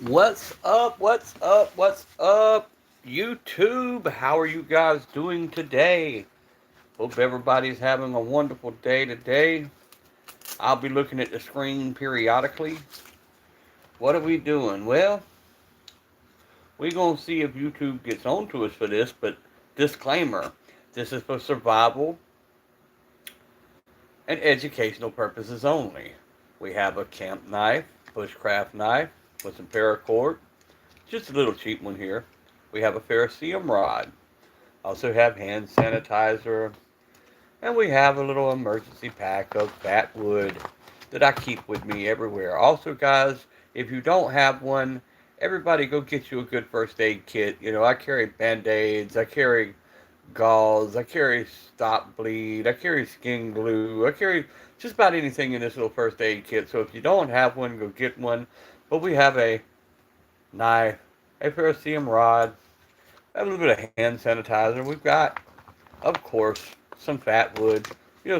What's up? What's up? What's up? YouTube, how are you guys doing today? Hope everybody's having a wonderful day today. I'll be looking at the screen periodically. What are we doing? Well, we're going to see if YouTube gets on to us for this, but disclaimer, this is for survival and educational purposes only. We have a camp knife, bushcraft knife with some paracord, just a little cheap one here. We have a ferrocerium rod. Also have hand sanitizer. And we have a little emergency pack of fat wood that I keep with me everywhere. Also, guys, if you don't have one, everybody go get you a good first aid kit. You know, I carry band-aids, I carry gauze, I carry stop bleed, I carry skin glue, I carry just about anything in this little first aid kit. So if you don't have one, go get one. But we have a knife, a ferrocerium rod, a little bit of hand sanitizer. We've got, of course, some fat wood,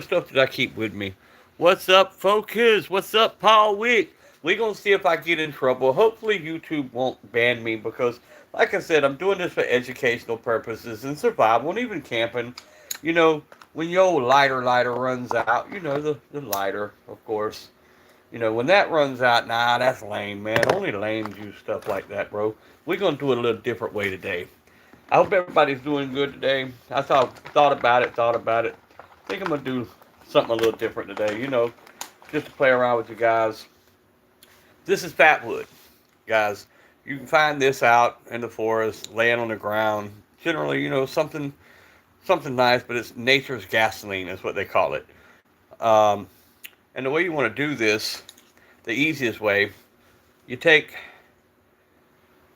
stuff that I keep with me. What's up, Focus? What's up, Paul Wick? We're going to see if I get in trouble. Hopefully, YouTube won't ban me because, like I said, I'm doing this for educational purposes and survival and even camping. You know, when your old lighter runs out, the lighter, of course. When that runs out, nah, that's lame, man. Only lames use stuff like that, bro. We're going to do it a little different way today. I hope everybody's doing good today. I thought about it. I think I'm gonna do something a little different today. Just to play around with you guys. This is fat wood, guys. You can find this out in the forest, laying on the ground. Generally, something nice, but it's nature's gasoline is what they call it. Um, and the way you want to do this, the easiest way, you take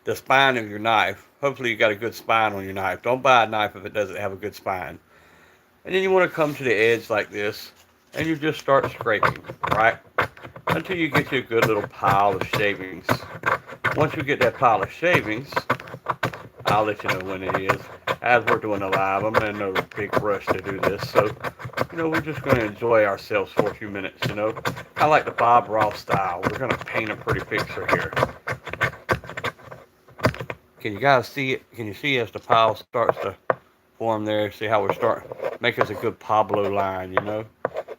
the spine of your knife. Hopefully you got a good spine on your knife. Don't buy a knife if it doesn't have a good spine. And then you want to come to the edge like this, and you just start scraping, right? Until you get you a good little pile of shavings. Once you get that pile of shavings, I'll let you know when it is. As we're doing a live, I'm in no big rush to do this, so we're just going to enjoy ourselves for a few minutes. Kind of like the Bob Ross style. We're going to paint a pretty picture here. Can you guys see it? Can you see as the pile starts to form there? See how we're starting? Make us a good Pablo line, Kind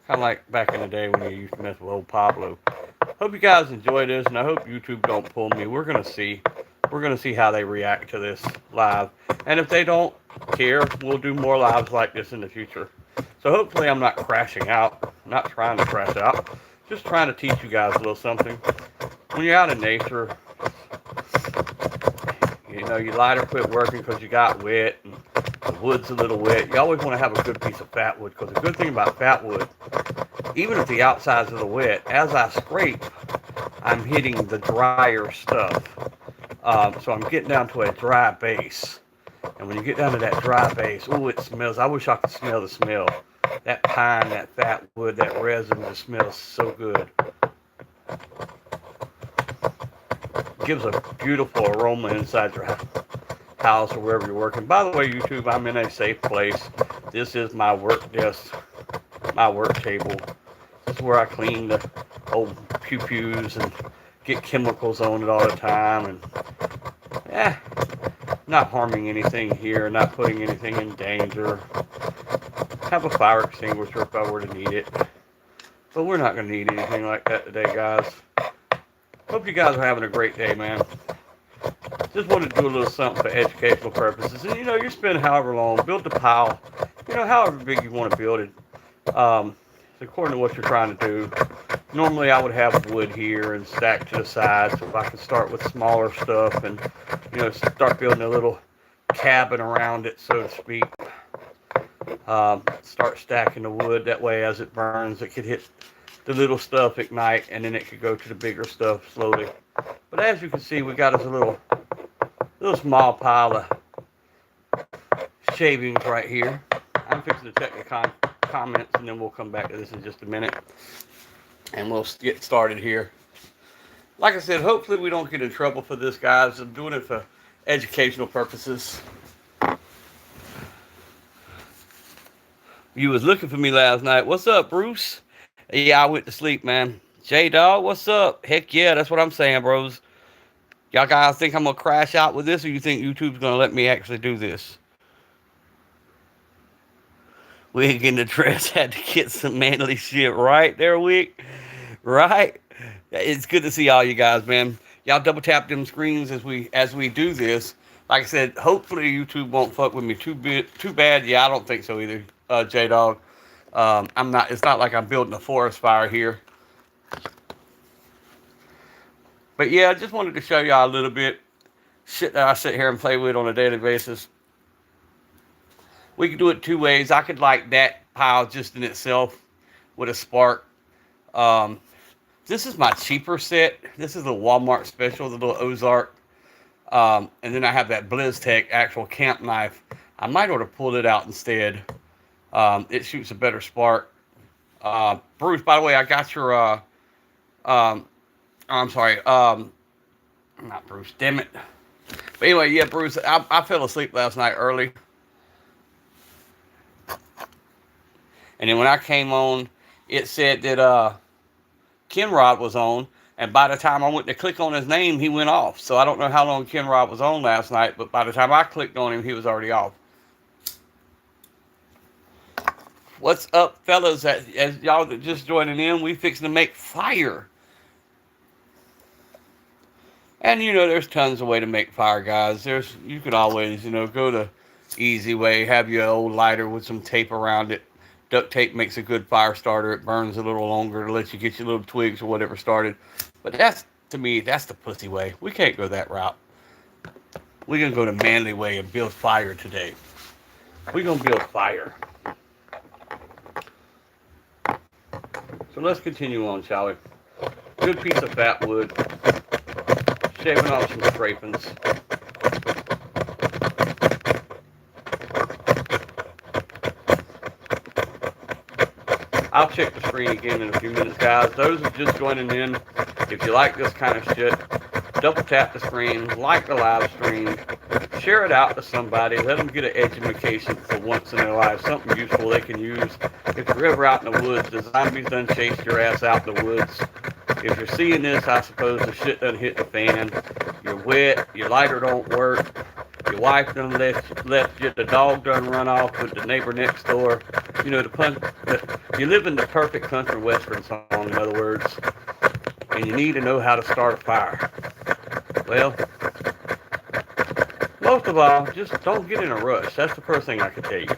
of like back in the day when you used to mess with old Pablo. Hope you guys enjoy this, and I hope YouTube don't pull me. We're gonna see. We're gonna see how they react to this live, and if they don't care, we'll do more lives like this in the future. So hopefully, I'm not crashing out. I'm not trying to crash out. Just trying to teach you guys a little something. When you're out in nature, your lighter quit working because you got wet and the wood's a little wet. You always want to have a good piece of fat wood because the good thing about fat wood, even if the outsides are wet, as I scrape, I'm hitting the drier stuff. So I'm getting down to a dry base. And when you get down to that dry base, oh, it smells. I wish I could smell the smell. That pine, that fat wood, that resin just smells so good. Gives a beautiful aroma inside your house or wherever you're working. By the way, YouTube, I'm in a safe place. This is my work desk, my work table. This is where I clean the old pew-pews and get chemicals on it all the time. And not harming anything here, not putting anything in danger. Have a fire extinguisher if I were to need it. But we're not going to need anything like that today, guys. Hope you guys are having a great day, man. Just wanted to do a little something for educational purposes. And, you spend however long, build the pile, however big you want to build it. According to what you're trying to do. Normally, I would have wood here and stack to the side, so if I could start with smaller stuff and, start building a little cabin around it, so to speak. Start stacking the wood. That way, as it burns, it could hit the little stuff, ignite, and then it could go to the bigger stuff slowly. But as you can see, we got us a little small pile of shavings right here. I'm fixing to check the comments, and then we'll come back to this in just a minute, and we'll get started here. Like I said, hopefully we don't get in trouble for this, guys. I'm doing it for educational purposes. You was looking for me last night. What's up, Bruce? Yeah, I went to sleep, man. J-Dog, what's up? Heck yeah, that's what I'm saying, bros. Y'all guys think I'm going to crash out with this, or you think YouTube's going to let me actually do this? Wig in the dress had to get some manly shit right there, Wig. Right? It's good to see all you guys, man. Y'all double tap them screens as we do this. Like I said, hopefully YouTube won't fuck with me too bad. Yeah, I don't think so either, J Dog. I'm not. It's not like I'm building a forest fire here. But yeah, I just wanted to show y'all a little bit shit that I sit here and play with on a daily basis. We could do it two ways. I could like that pile just in itself with a spark. This is my cheaper set. This is the Walmart special, the little Ozark. And then I have that BlizzTech actual camp knife. I might ought to pull it out instead. It shoots a better spark. Bruce, by the way, I got your, I'm sorry, not Bruce, damn it. But anyway, yeah, Bruce, I fell asleep last night early. And then when I came on, it said that Kenrod was on. And by the time I went to click on his name, he went off. So I don't know how long Kenrod was on last night, but by the time I clicked on him, he was already off. What's up, fellas? As y'all that just joining in, we fixing to make fire. And you know, there's tons of way to make fire, guys. You can always, you know, go the easy way. Have your old lighter with some tape around it. Duct tape makes a good fire starter. It burns a little longer to let you get your little twigs or whatever started. But that's, to me, that's the pussy way. We can't go that route. We're going to go the manly way and build fire today. We're going to build fire. So let's continue on, shall we? Good piece of fat wood. Shaving off some scrapings. I'll check the screen again in a few minutes, guys. Those are just joining in. If you like this kind of shit, double tap the screen, like the live stream, share it out to somebody, let them get an education for once in their life, something useful they can use. If you're ever out in the woods, the zombies done chased your ass out in the woods. If you're seeing this, I suppose the shit done hit the fan. You're wet, your lighter don't work, your wife done left you, the dog done run off with the neighbor next door. You know, you live in the perfect country western song, in other words, and you need to know how to start a fire. Well, most of all, just don't get in a rush. That's the first thing I can tell you.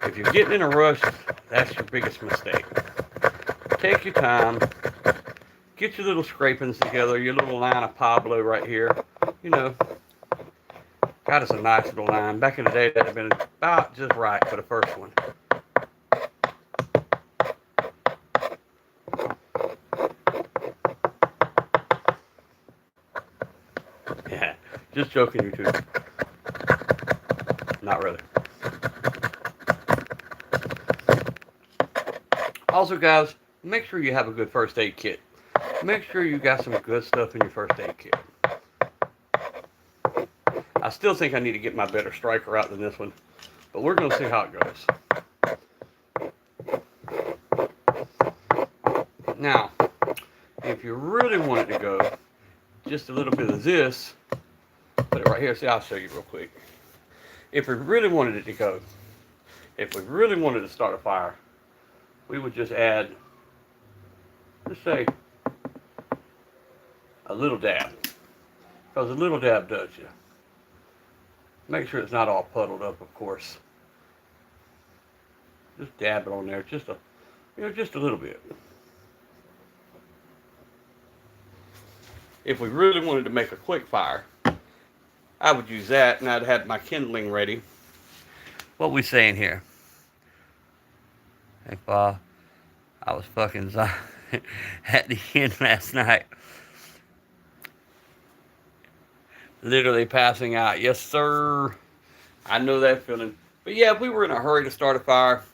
If you're getting in a rush, that's your biggest mistake. Take your time. Get your little scrapings together, your little line of Pablo right here. You know, got us a nice little line. Back in the day, that would have been about just right for the first one. Yeah, just joking, you two. Not really. Also, guys, make sure you have a good first aid kit. Make sure you got some good stuff in your first aid kit. I still think I need to get my better striker out than this one, but we're going to see how it goes. Now, if you really want it to go, just a little bit of this, put it right here. See, I'll show you real quick. If we really wanted it to go, if we really wanted to start a fire, we would just add, let's say, a little dab, because a little dab does you. Make sure it's not all puddled up, of course. Just dab it on there, just a little bit. If we really wanted to make a quick fire, I would use that, and I'd have my kindling ready. What we saying here? If I was fucking at the end last night, literally passing out. Yes, sir. I know that feeling. But yeah, if we were in a hurry to start a fire,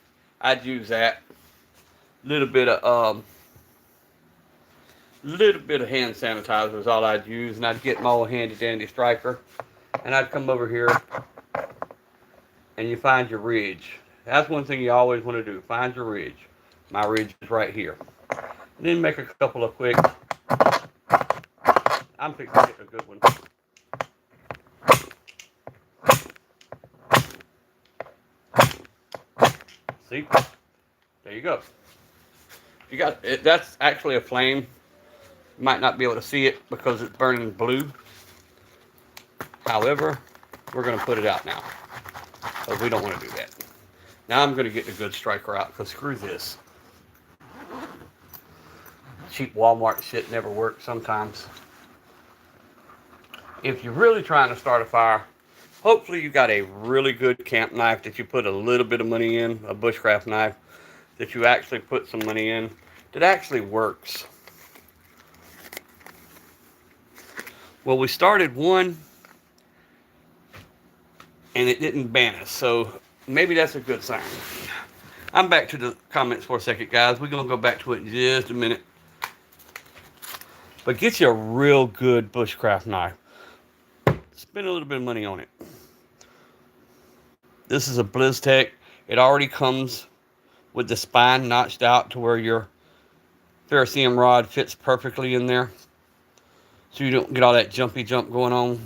I'd use that. Little bit of hand sanitizer is all I'd use, and I'd get my old handy dandy striker, and I'd come over here, and you find your ridge. That's one thing you always want to do. Find your ridge. My ridge is right here. And then make a couple of quick. I'm fixing to get a good one. See? There you go. You got it. That's actually a flame. You might not be able to see it because it's burning blue. However, we're going to put it out now because we don't want to do that. Now I'm going to get the good striker out because screw this. Cheap Walmart shit never works sometimes. If you're really trying to start a fire, hopefully you got a really good camp knife that you put a little bit of money in, a bushcraft knife that you actually put some money in, that actually works. Well, we started one and it didn't ban us, so maybe that's a good sign. I'm back to the comments for a second, guys. We're going to go back to it in just a minute. But get you a real good bushcraft knife. Spend a little bit of money on it. This is a BlizzTech. It already comes with the spine notched out to where your ferrocerium rod fits perfectly in there. So you don't get all that jumpy jump going on.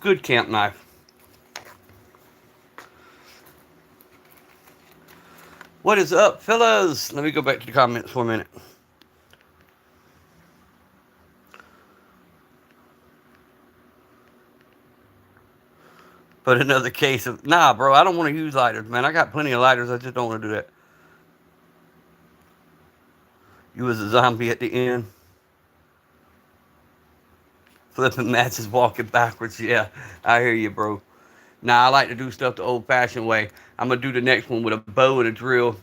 Good camp knife. What is up, fellas? Let me go back to the comments for a minute. But another case of, nah, bro, I don't want to use lighters, man. I got plenty of lighters. I just don't want to do that. You was a zombie at the end. Flipping matches, walking backwards. Yeah, I hear you, bro. Now, I like to do stuff the old-fashioned way. I'm going to do the next one with a bow and a drill.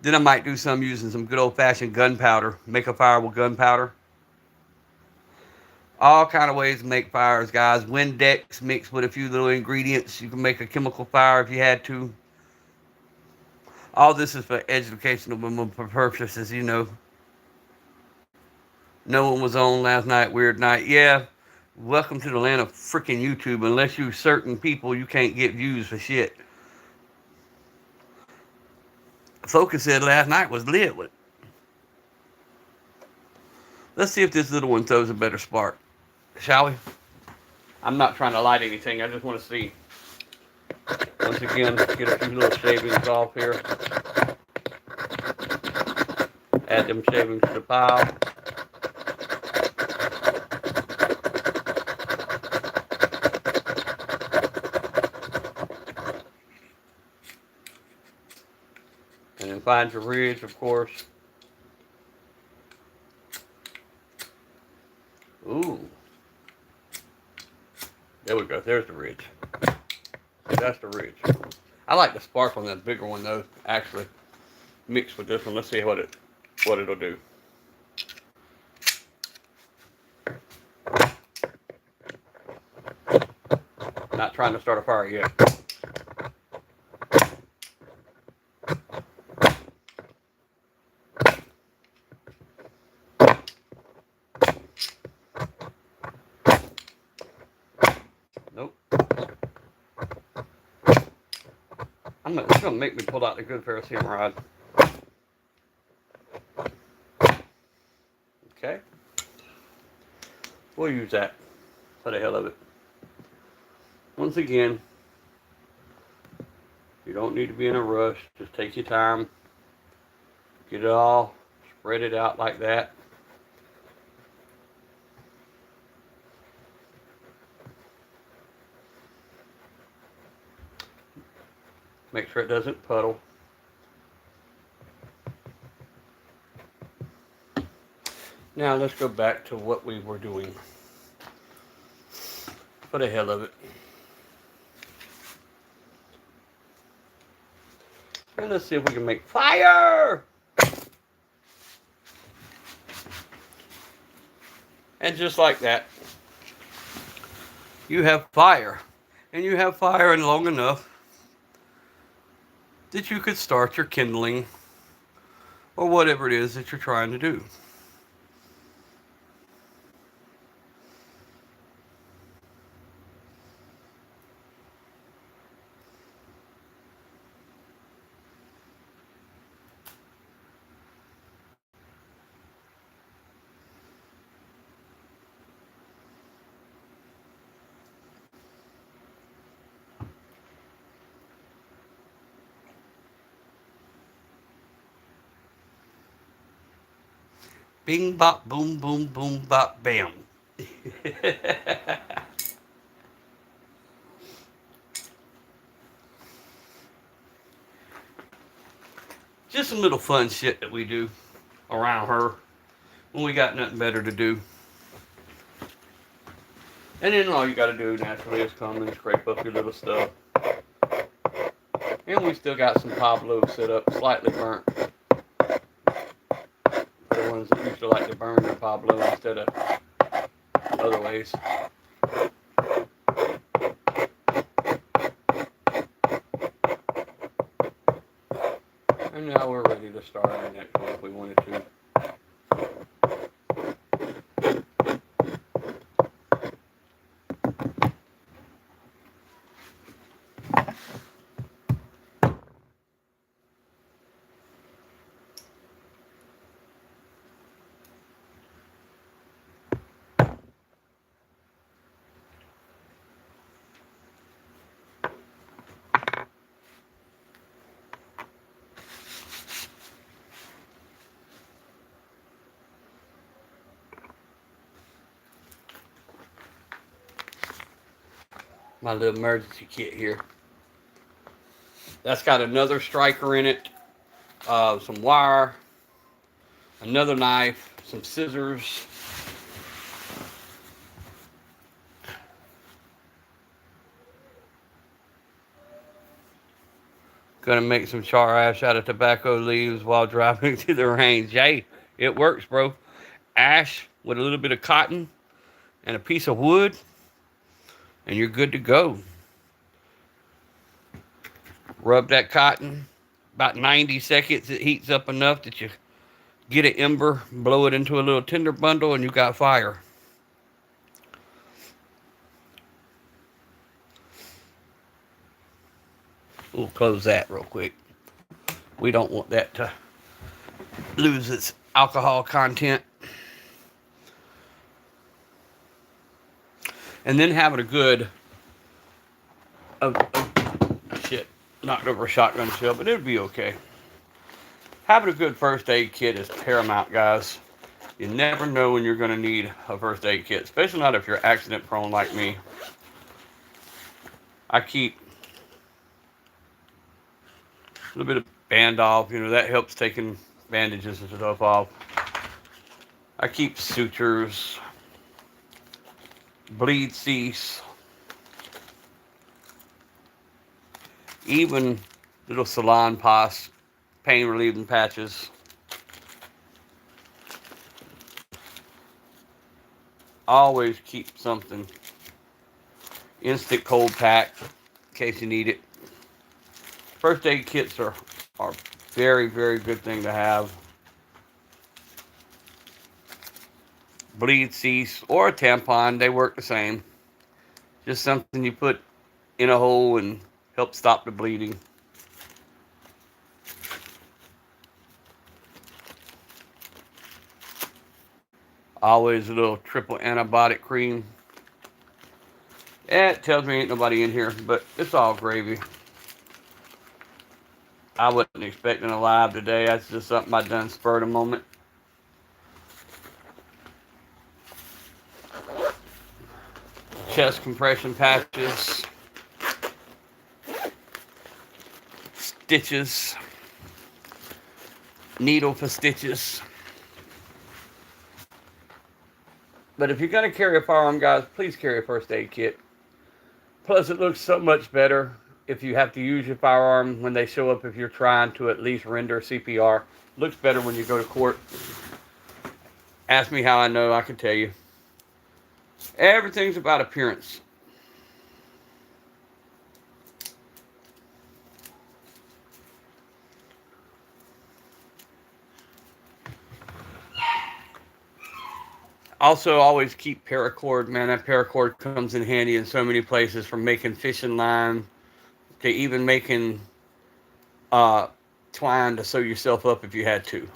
Then I might do some using some good old-fashioned gunpowder. Make a fire with gunpowder. All kind of ways to make fires, guys. Windex mixed with a few little ingredients. You can make a chemical fire if you had to. All this is for educational purposes, you know. No one was on last night. Weird night. Yeah. Welcome to the land of freaking YouTube. Unless you certain people, you can't get views for shit. Focus said last night was lit. Let's see if this little one throws a better spark. Shall we? I'm not trying to light anything. I just want to see. Once again, get a few little shavings off here. Add them shavings to the pile. And then find your ridge, of course. Ooh. There we go. There's the ridge. That's the ridge. I like the spark on that bigger one though, actually. Mixed with this one. Let's see what it'll do. Not trying to start a fire yet. Nope. It's gonna make me pull out the good ferrocerium rod. Okay. We'll use that for the hell of it. Once again, you don't need to be in a rush. Just take your time. Get it all. Spread it out like that. Make sure it doesn't puddle. Now let's go back to what we were doing. For the hell of it. And let's see if we can make fire! And just like that, you have fire. And you have fire in long enough that you could start your kindling or whatever it is that you're trying to do. Bing, bop, boom, boom, boom, bop, bam. Just some little fun shit that we do around her when we got nothing better to do. And then all you gotta do naturally is come and scrape up your little stuff. And we still got some Pablo set up, slightly burnt. For the ones that used to like to burn their Pablo instead of other ways. And now we're ready to start our next one if we wanted to. My little emergency kit here. That's got another striker in it, some wire, another knife, some scissors. Gonna make some char ash out of tobacco leaves while driving to the range. Hey, it works, bro. Ash with a little bit of cotton and a piece of wood, and you're good to go. Rub that cotton. About 90 seconds, it heats up enough that you get an ember, blow it into a little tinder bundle, and you got fire. We'll close that real quick. We don't want that to lose its alcohol content. And then having a good, shit, knocked over a shotgun shell, but it'll be okay. Having a good first aid kit is paramount, guys. You never know when you're going to need a first aid kit, especially not if you're accident prone like me. I keep a little bit of band off, that helps taking bandages and stuff off. I keep sutures, bleed cease, even little salon pass, pain relieving patches. Always keep something. Instant cold pack in case you need it. First aid kits are very, very good thing to have. Bleed cease or a tampon, they work the same. Just something you put in a hole and help stop the bleeding. Always a little triple antibiotic cream. It tells me ain't nobody in here, but it's all gravy. I wasn't expecting a live today. That's just something I done spurred a moment. Chest compression patches. Stitches. Needle for stitches. But if you're going to carry a firearm, guys, please carry a first aid kit. Plus, it looks so much better if you have to use your firearm when they show up, if you're trying to at least render CPR. Looks better when you go to court. Ask me how I know, I can tell you. Everything's about appearance. Also, always keep paracord. Man, that paracord comes in handy in so many places, from making fishing line to even making twine to sew yourself up if you had to.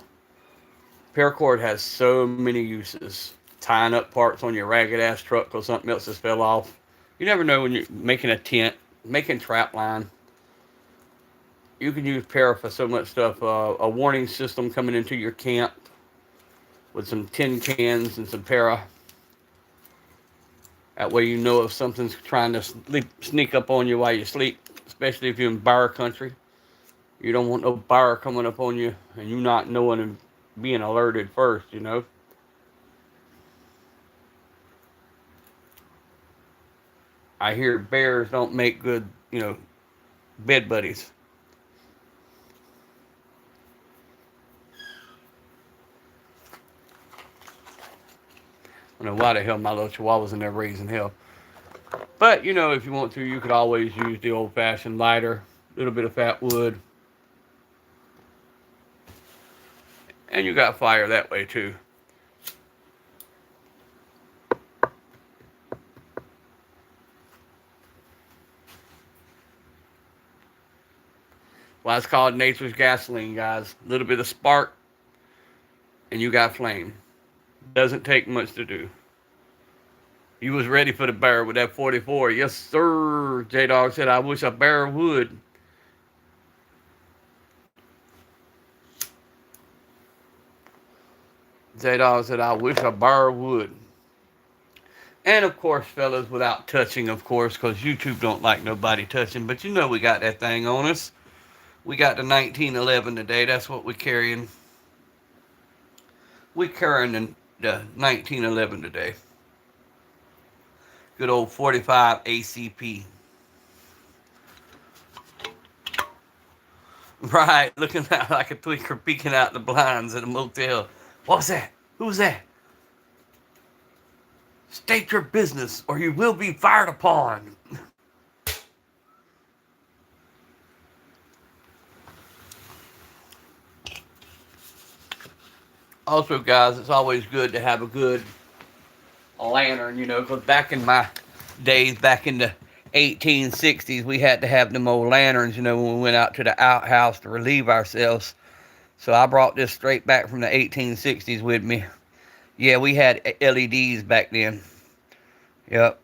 Paracord has so many uses. Tying up parts on your ragged ass truck because something else just fell off. You never know when you're making a tent, making trap line. You can use para for so much stuff. A warning system coming into your camp. with some tin cans and some para. That way you know if something's trying to sneak up on you while you sleep, especially if you're in bar country. You don't want no bar coming up on you and you not knowing and being alerted first, you know. I hear bears don't make good, bed buddies. I don't know why the hell my little chihuahuas in there raising hell. But, if you want to, you could always use the old-fashioned lighter, a little bit of fat wood. And you got fire that way, too. Well, it's called nature's gasoline, guys. A little bit of spark, and you got flame. Doesn't take much to do. You was ready for the bear with that 44. Yes, sir. J-Dog said, I wish a bear would. J-Dog said, I wish a bear would. And, of course, fellas, without touching, of course, because YouTube don't like nobody touching. But we got that thing on us. We got the 1911 today. That's what we're carrying. We're carrying the 1911 today. Good old 45 ACP. Right, looking out like a tweaker peeking out the blinds at a motel. What's that? Who's that? State your business or you will be fired upon. Also, guys, it's always good to have a good lantern, because back in my days, back in the 1860s, we had to have them old lanterns, when we went out to the outhouse to relieve ourselves. So I brought this straight back from the 1860s with me. Yeah, we had LEDs back then. Yep.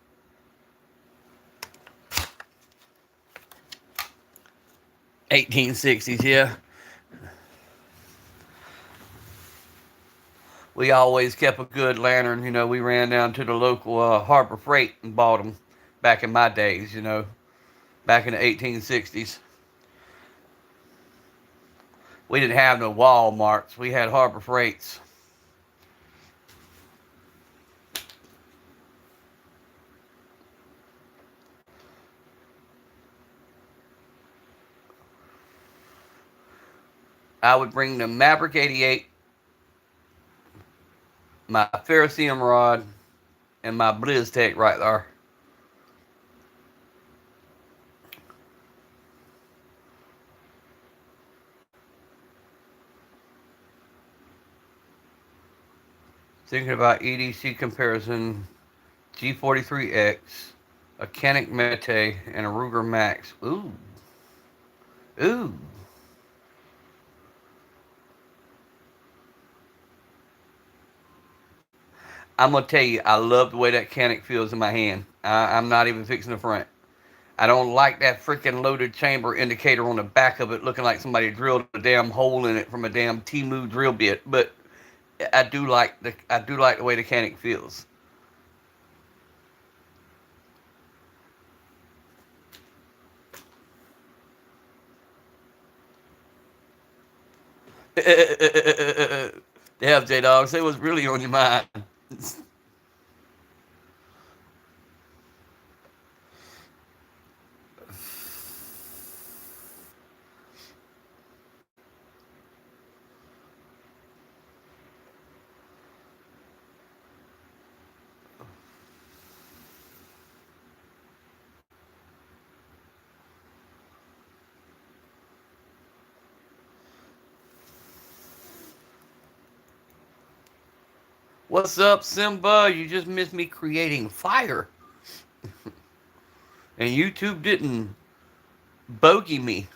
'60s, yeah. We always kept a good lantern, we ran down to the local Harbor Freight and bought them back in my days, back in the 1860s. We didn't have no Walmarts. We had Harbor Freights. I would bring the Maverick 88, my ferrocerium rod, and my BlizzTech right there. Thinking about EDC comparison, G43X, a Canik Mete, and a Ruger Max. Ooh. Ooh. I'm going to tell you, I love the way that Canik feels in my hand. I'm not even fixing the front. I don't like that freaking loaded chamber indicator on the back of it looking like somebody drilled a damn hole in it from a damn Temu drill bit. But I do like the way the Canik feels. Damn, J-Dog, say what's really on your mind. What's up, Simba? You just missed me creating fire. And YouTube didn't bogey me.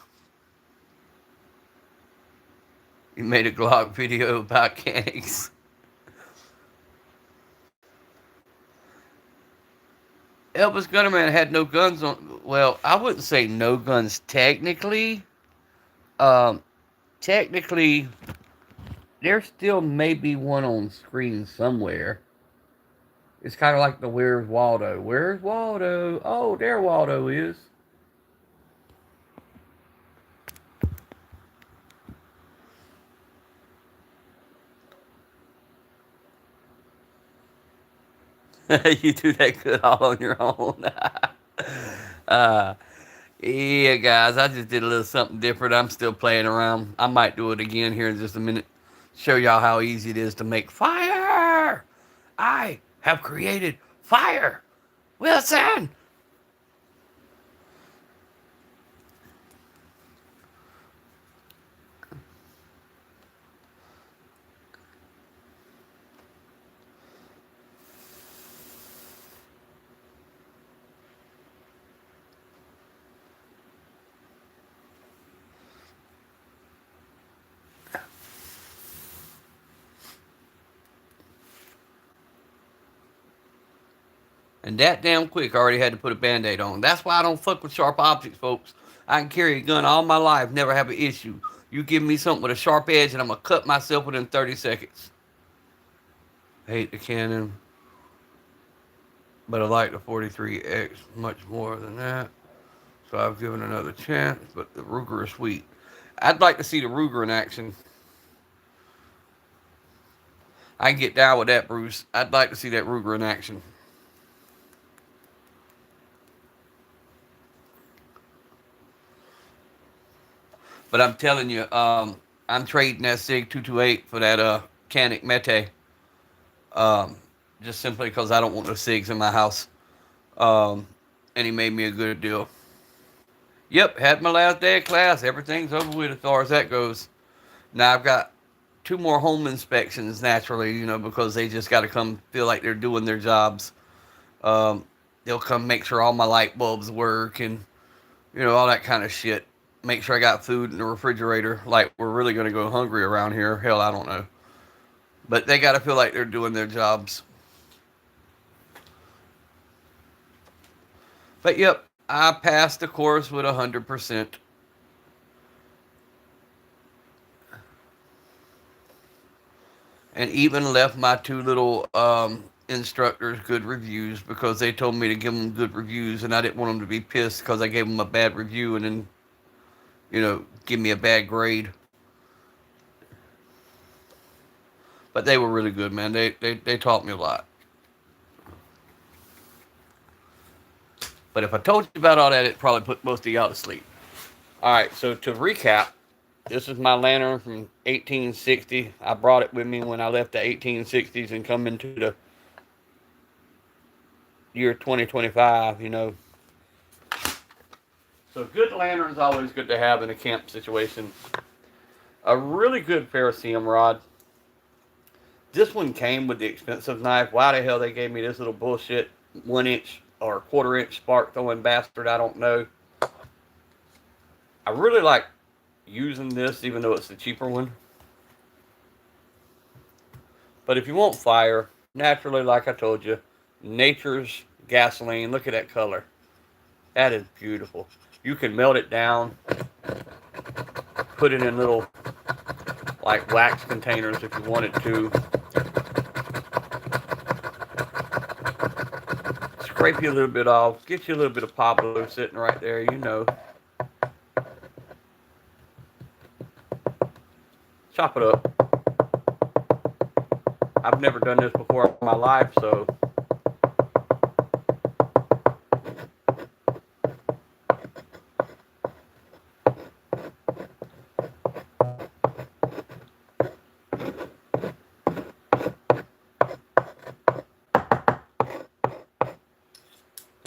You made a Glock video about Canics. Elvis Gunnerman had no guns on. Well, I wouldn't say no guns technically. Technically, there still may be one on screen somewhere. It's kind of like the Where's Waldo? Where's Waldo? Oh, there Waldo is. You do that good all on your own. uh, yeah, guys, I just did a little something different. I'm still playing around. I might do it again here in just a minute. Show y'all how easy it is to make fire. I have created fire. Wilson. And that damn quick, I already had to put a band-aid on. That's why I don't fuck with sharp objects, folks. I can carry a gun all my life, never have an issue. You give me something with a sharp edge and I'm going to cut myself within 30 seconds. I hate the Canon, but I like the 43X much more than that. So I've given another chance, but the Ruger is sweet. I'd like to see the Ruger in action. I can get down with that, Bruce. I'd like to see that Ruger in action. But I'm telling you, I'm trading that SIG 228 for that Canik Mete. Um, just simply because I don't want no SIGs in my house. And he made me a good deal. Yep, had my last day of class. Everything's over with as far as that goes. Now I've got 2 more home inspections naturally, because they just got to come feel like they're doing their jobs. They'll come make sure all my light bulbs work and, all that kind of shit. Make sure I got food in the refrigerator. Like we're really going to go hungry around here. Hell, I don't know. But they got to feel like they're doing their jobs. But yep, I passed the course with 100%. And even left my 2 little instructors good reviews because they told me to give them good reviews and I didn't want them to be pissed because I gave them a bad review and then, give me a bad grade. But they were really good, man. They taught me a lot. But if I told you about all that, it probably put most of y'all to sleep. All right, so to recap, this is my lantern from 1860. I brought it with me when I left the 1860s and come into the year 2025, So good lantern is always good to have in a camp situation. A really good ferrocerium rod. This one came with the expensive knife. Why the hell they gave me this little bullshit 1-inch or quarter-inch spark throwing bastard? I don't know. I really like using this, even though it's the cheaper one. But if you want fire, naturally, like I told you, nature's gasoline. Look at that color. That is beautiful. You can melt it down, put it in little like wax containers if you wanted to. Scrape you a little bit off, get you a little bit of Pablo sitting right there, Chop it up. I've never done this before in my life, so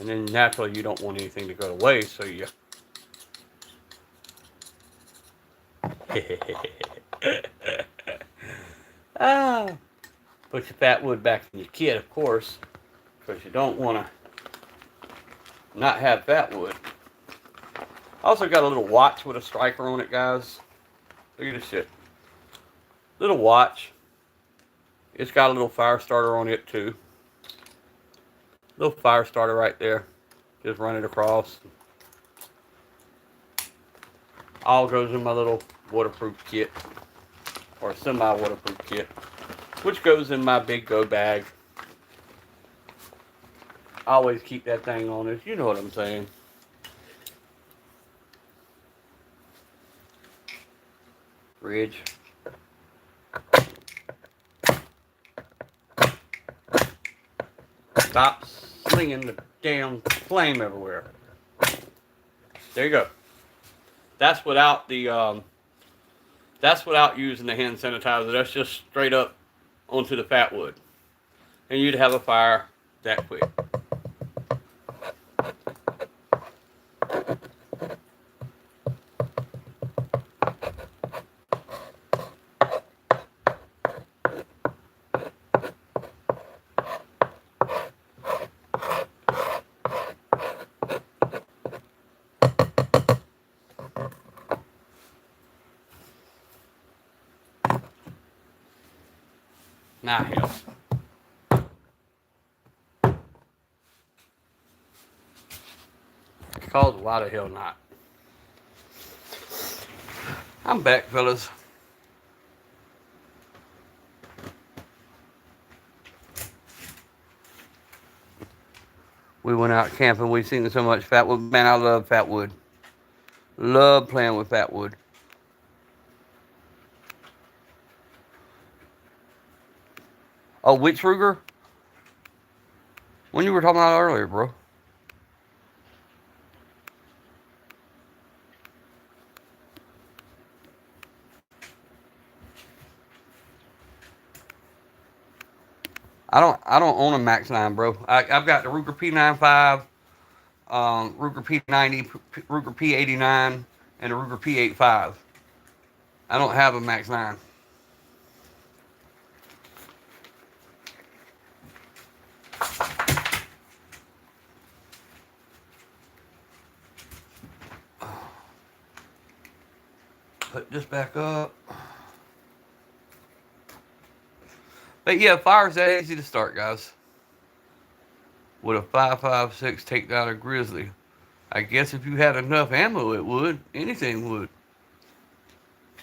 and then naturally you don't want anything to go to waste, so you ah, put your fat wood back in your kit, of course, because you don't want to not have fat wood. Also got a little watch with a striker on it, guys. Look at this shit. Little watch. It's got a little fire starter on it too. Little fire starter right there. Just run it across. All goes in my little waterproof kit. or semi-waterproof kit, which goes in my big go bag. I always keep that thing on us. You know what I'm saying. Fridge. Stop slinging the damn flame everywhere. There you go. That's without the that's without using the hand sanitizer. That's just straight up onto the fat wood, and you'd have a fire that quick. Now hell. Because why the hell not? I'm back, fellas. We went out camping. We seen so much fat wood. Man, I love fat wood. Love playing with fat wood. Oh, which Ruger? When you were talking about earlier, bro. I don't own a Max 9, bro. I've got the Ruger P95, Ruger P90, Ruger P89, and the Ruger P85. I don't have a Max 9. Put this back up. But yeah, fire's that easy to start, guys. With a 5.56 take down a grizzly. I guess if you had enough ammo, it would. Anything would.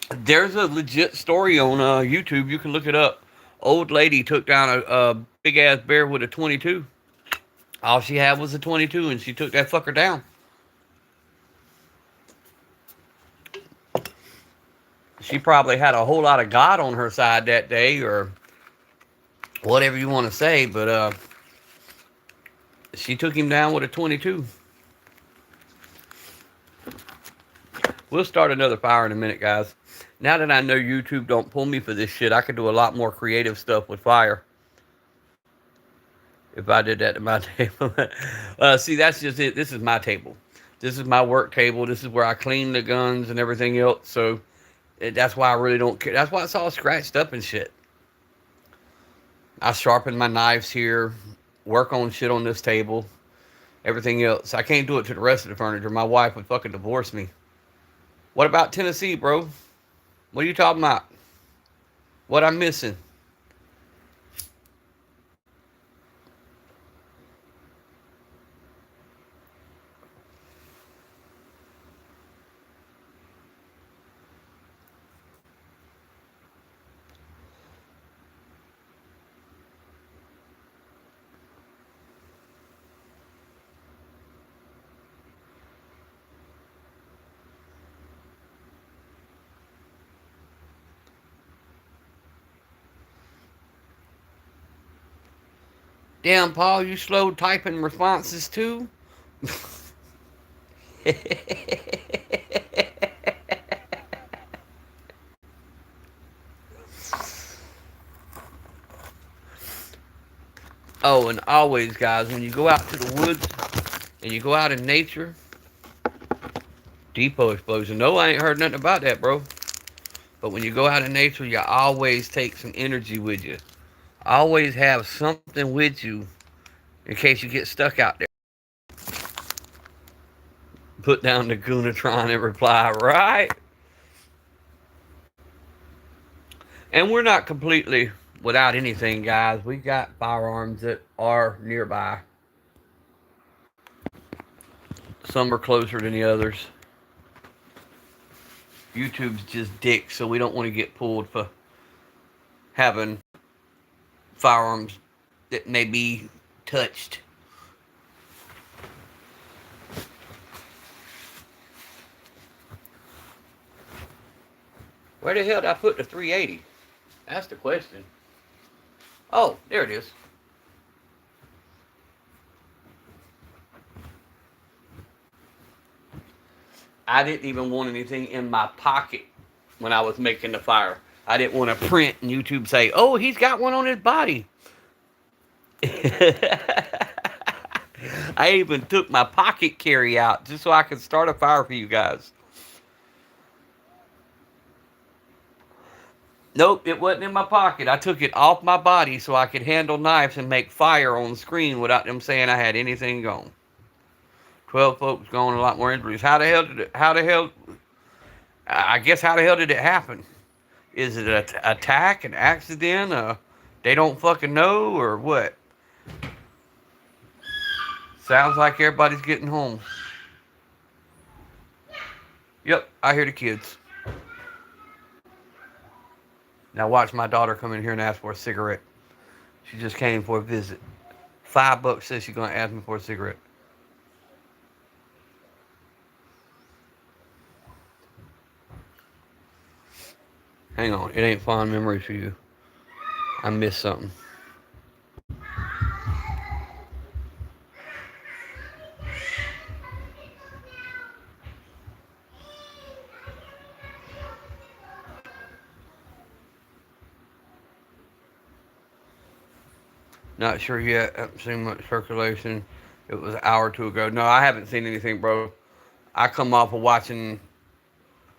There's a legit story on YouTube. You can look it up. Old lady took down a big ass bear with a 22. All she had was a 22, and she took that fucker down. She probably had a whole lot of God on her side that day, or whatever you want to say, but she took him down with a 22. We'll start another fire in a minute, guys. Now that I know YouTube don't pull me for this shit, I could do a lot more creative stuff with fire. If I did that to my table. See, that's just it. This is my table. This is my work table. This is where I clean the guns and everything else. So that's why I really don't care. That's why it's all scratched up and shit. I sharpen my knives here, work on shit on this table, everything else. I can't do it to the rest of the furniture. My wife would fucking divorce me. What about Tennessee, bro? What are you talking about? What I'm missing? Damn, Paul, you slow typing responses too? Oh, and always, guys, when you go out to the woods and you go out in nature, depot explosion. No, I ain't heard nothing about that, bro. But when you go out in nature, you always take some energy with you. Always have something with you in case you get stuck out there. Put down the Gunatron and reply, right? And we're not completely without anything, guys. We got firearms that are nearby. Some are closer than the others. YouTube's just dick, so we don't want to get pulled for having firearms that may be touched. Where the hell did I put the 380? That's the question. Oh, there it is. I didn't even want anything in my pocket when I was making the fire. I didn't want to print and YouTube say, oh, he's got one on his body. I even took my pocket carry out just so I could start a fire for you guys. Nope, it wasn't in my pocket. I took it off my body so I could handle knives and make fire on the screen without them saying I had anything gone. 12 folks gone, a lot more injuries. I guess how the hell did it happen? Is it an attack, an accident? They don't fucking know, or what? Sounds like everybody's getting home. Yep, I hear the kids. Now watch my daughter come in here and ask for a cigarette. She just came for a visit. $5 says she's gonna ask me for a cigarette. Hang on, it ain't fond memories for you. I missed something. Not sure yet. Haven't seen much circulation. It was an hour or two ago. No, I haven't seen anything, bro. I come off of watching,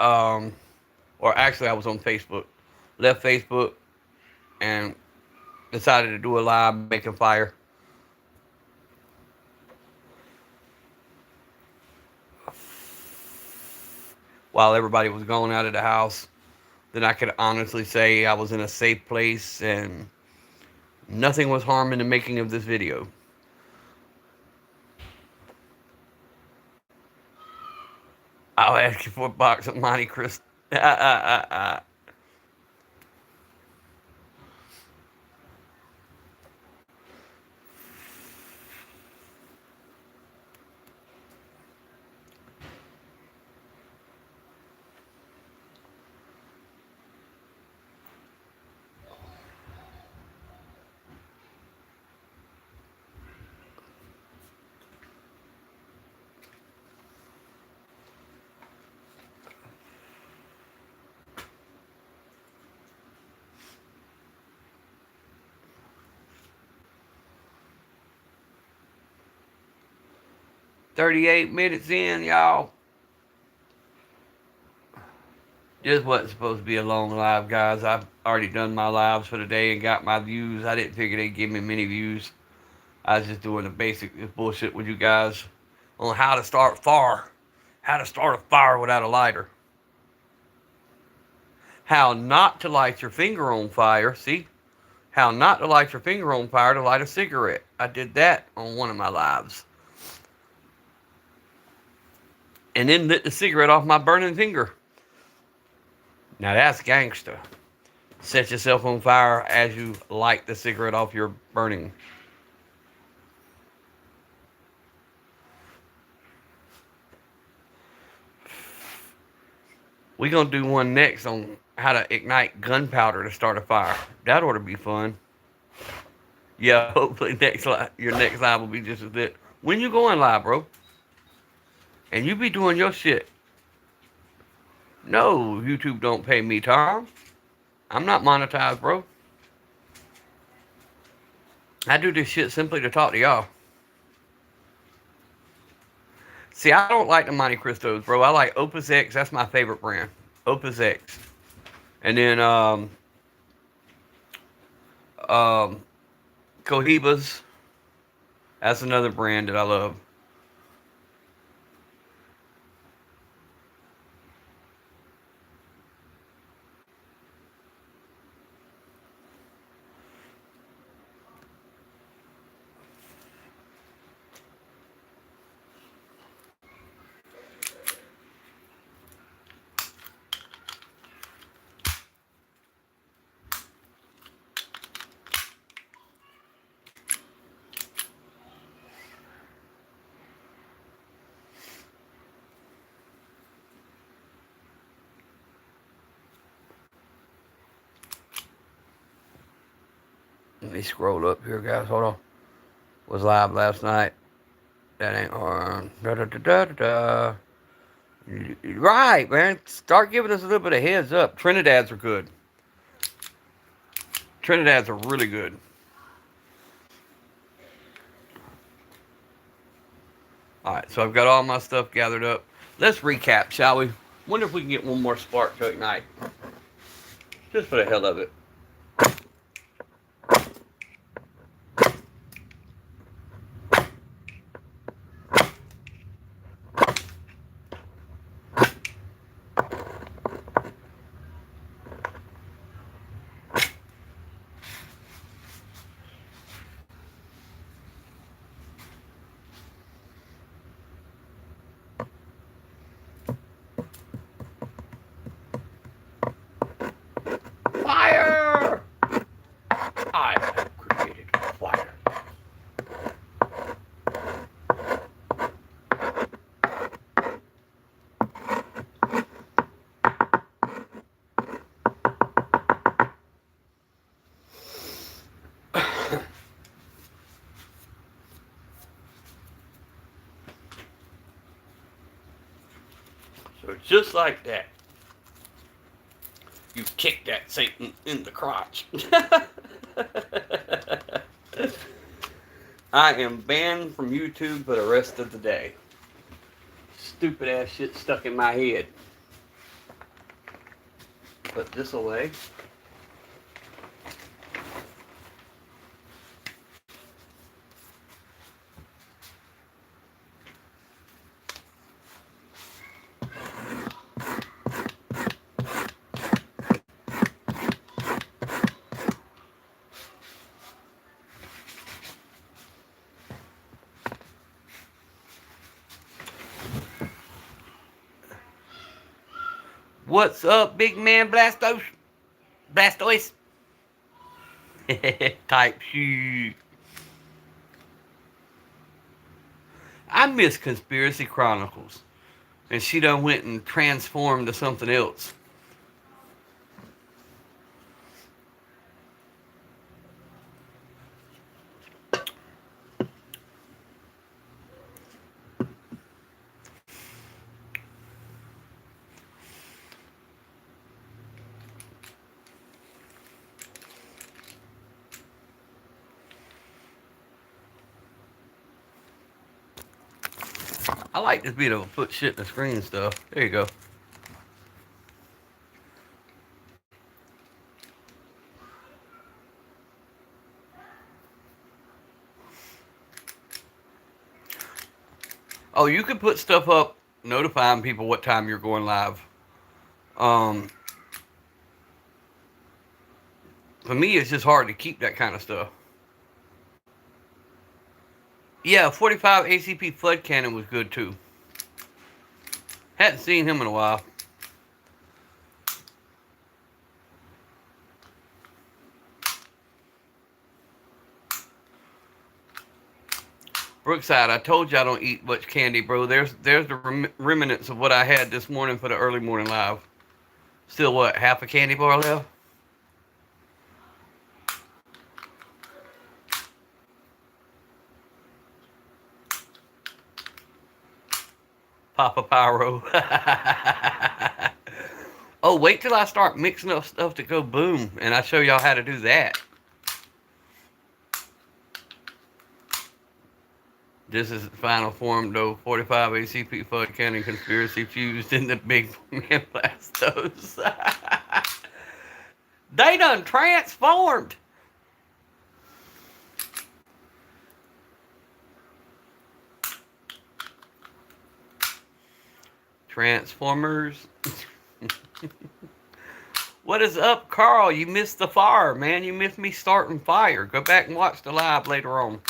or actually, I was on Facebook. Left Facebook and decided to do a live making fire. While everybody was going out of the house, then I could honestly say I was in a safe place and nothing was harmed in the making of this video. I'll ask you for a box of Monte Cristo. 38 minutes in, y'all. This wasn't supposed to be a long live, guys. I've already done my lives for the day and got my views. I didn't figure they'd give me many views. I was just doing the basic bullshit with you guys on how to start fire. How to start a fire without a lighter. How not to light your finger on fire. See? How not to light your finger on fire to light a cigarette. I did that on one of my lives. And then lit the cigarette off my burning finger. Now that's gangster. Set yourself on fire as you light the cigarette off your burning. We're going to do one next on how to ignite gunpowder to start a fire. That ought to be fun. Yeah, hopefully your next live will be just as good. When you going live, bro? And you be doing your shit. No, YouTube don't pay me, Tom. I'm not monetized, bro. I do this shit simply to talk to y'all. See, I don't like the Monte Cristos, bro. I like Opus X. That's my favorite brand. Opus X. And then, Cohibas. That's another brand that I love. me scroll up here, guys. Hold on. Was live last night. That ain't hard. Da da da da da. Right, man. Start giving us a little bit of heads up. Trinidad's are good. Trinidad's are really good. Alright, so I've got all my stuff gathered up. Let's recap, shall we? Wonder if we can get one more spark to ignite. Just for the hell of it. Fire! I have created fire. So just like that, you kick that Satan in the crotch. I am banned from YouTube for the rest of the day. Stupid ass shit stuck in my head. Put this away. What's up, big man Blastos? Blastoise? Type shit. I miss Conspiracy Chronicles. And she done went and transformed to something else. I like this being able to put shit in the screen and stuff. There you go. Oh, you can put stuff up notifying people what time you're going live. For me, it's just hard to keep that kind of stuff. Yeah, 45 ACP Flood Cannon was good too. Hadn't seen him in a while. Brookside, I told you I don't eat much candy, bro. There's the remnants of what I had this morning for the early morning live. Still, what, half a candy bar left? Papa Pyro. Oh, wait till I start mixing up stuff to go boom, and I show y'all how to do that. This is the final form, though. 45 ACP Flood Cannon Conspiracy fused in the big man Blastos. They done transformed. Transformers. What is up, Carl? You missed the fire, man. You missed me starting fire. Go back and watch the live later on.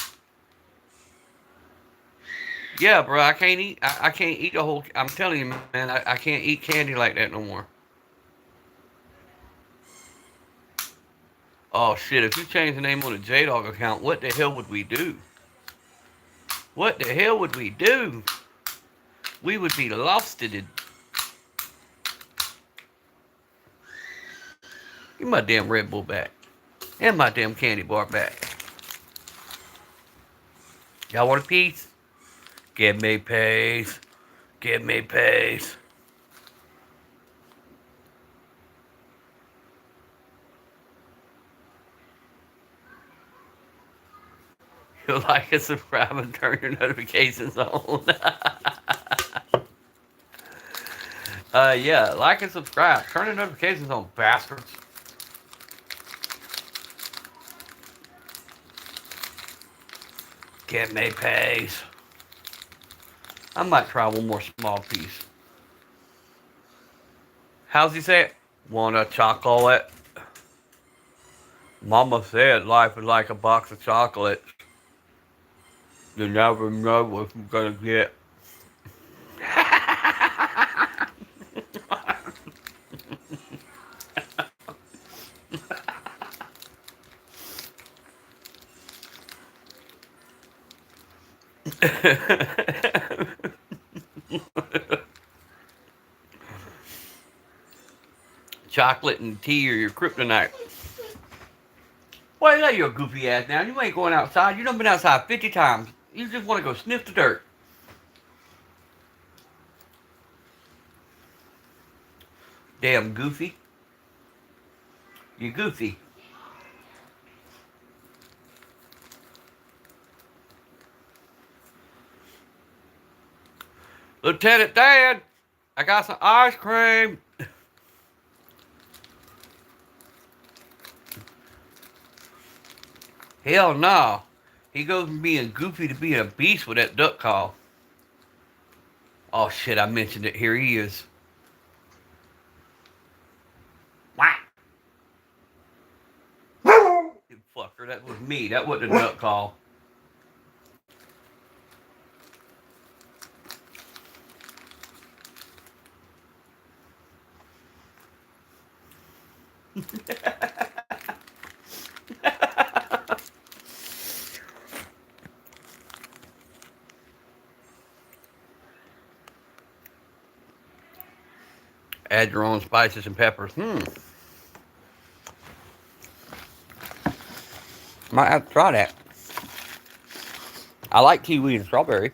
Yeah, bro, I can't eat. I can't eat a whole. I'm telling you, man, I can't eat candy like that no more. Oh shit! If you change the name on the J-Dog account, what the hell would we do? What the hell would we do? We would be losted. Give my damn Red Bull back. And my damn candy bar back. Y'all want a piece? Give me peace. Give me peace. You like and subscribe and turn your notifications on. Yeah, like and subscribe. Turn your notifications on, bastards. Give me peace. I might try one more small piece. How's he say it? Want a chocolate? Mama said life is like a box of chocolates. You never know what you're gonna get. Chocolate and tea are your kryptonite. Why, lay your goofy ass down. You ain't going outside. You done been outside 50 times. You just want to go sniff the dirt. Damn goofy. You goofy. Lieutenant Dan, I got some ice cream. Hell no. He goes from being goofy to being a beast with that duck call. Oh shit, I mentioned it. Here he is. Whack. You fucker, that was me. That wasn't a duck call. Add your own spices and peppers. Might have to try that. I like kiwi and strawberry.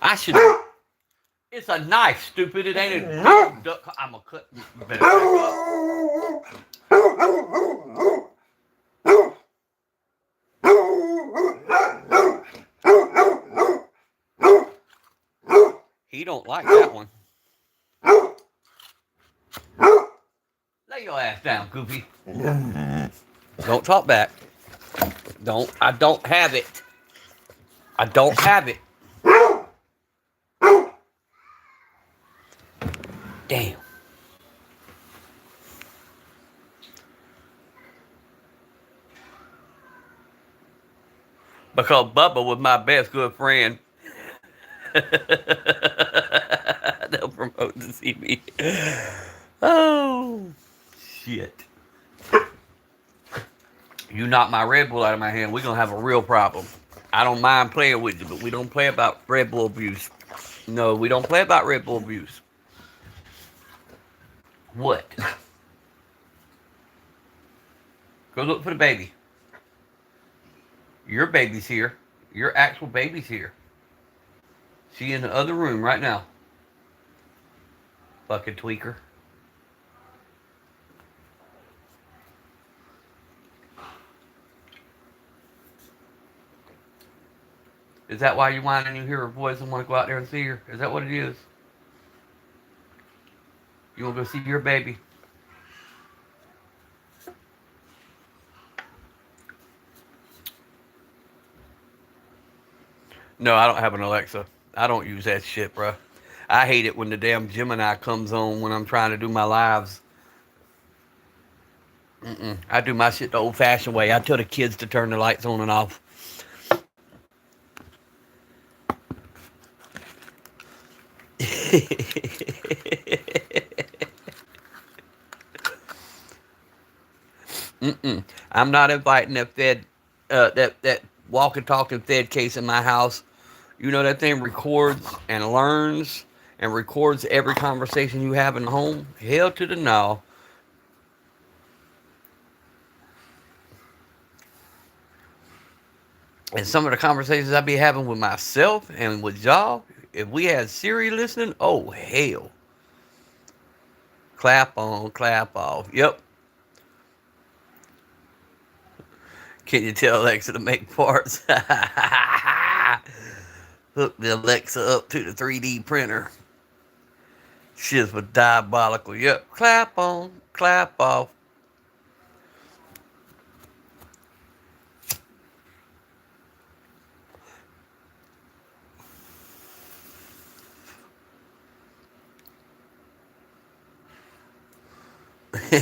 I should. It's a knife, stupid. It ain't a duck. I'm gonna cut. You better back up. He don't like that one. Lay your ass down, Goofy. Don't talk back. I don't have it. I don't have it. Damn. Because Bubba was my best good friend. They'll promote to see me. Oh, shit. You knock my Red Bull out of my hand, we're going to have a real problem. I don't mind playing with you, but we don't play about Red Bull abuse. No, we don't play about Red Bull abuse. What? Go look for the baby. Your baby's here. Your actual baby's here. She in the other room right now. Fucking tweaker. Is that why you whine and you hear her voice and want to go out there and see her? Is that what it is? You want to go see your baby? No, I don't have an Alexa. I don't use that shit, bro. I hate it when the damn Gemini comes on when I'm trying to do my lives. I do my shit the old-fashioned way. I tell the kids to turn the lights on and off. I'm not inviting that Fed, that walking talking Fed case in my house. You know that thing records and learns and records every conversation you have in the home, hell to the no. And some of the conversations I be having with myself and with y'all, if we had Siri listening, oh hell. Clap on, clap off. Yep. Can you tell Alexa to make parts? Hook the Alexa up to the 3D printer. Shit was diabolical. Yep. Clap on, clap off.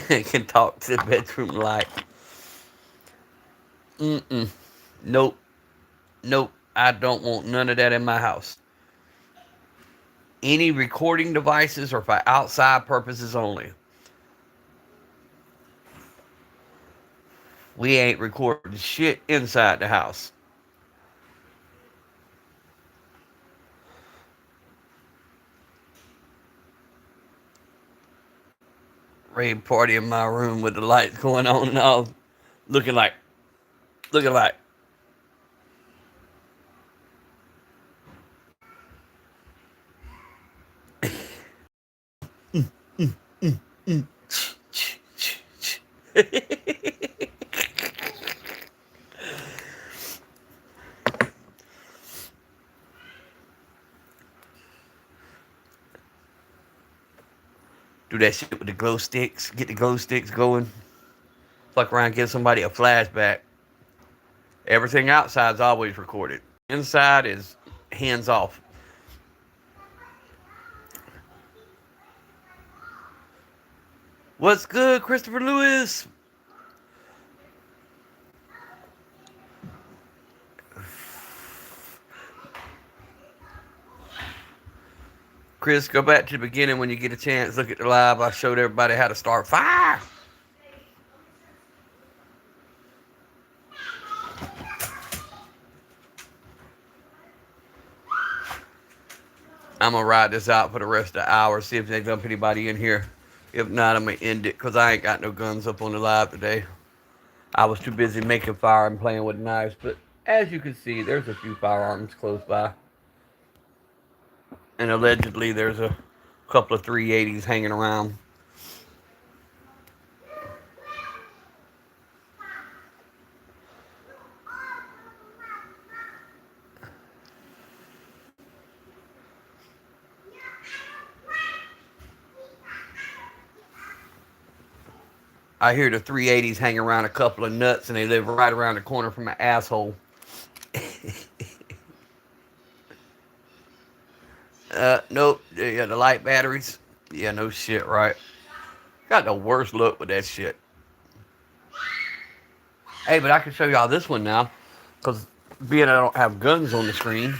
Can talk to the bedroom light. Mm-mm. Nope. Nope. I don't want none of that in my house. Any recording devices are for outside purposes only. We ain't recording shit inside the house. Raid party in my room with the lights going on and all, looking like, looking like. Do that shit with the glow sticks. Get the glow sticks going. Fuck around, give somebody a flashback. Everything outside's always recorded. Inside is hands off. What's good, Christopher Lewis? Chris, go back to the beginning when you get a chance. Look at the live. I showed everybody how to start fire. I'm going to ride this out for the rest of the hour, see if they dump anybody in here. If not, I'm going to end it because I ain't got no guns up on the live today. I was too busy making fire and playing with knives, but as you can see, there's a few firearms close by. And allegedly, there's a couple of 380s hanging around. I hear the 380s hang around a couple of nuts, and they live right around the corner from my asshole. Nope. Yeah, the light batteries. Yeah, no shit, right? Got the worst look with that shit. Hey, but I can show y'all this one now, because being I don't have guns on the screen.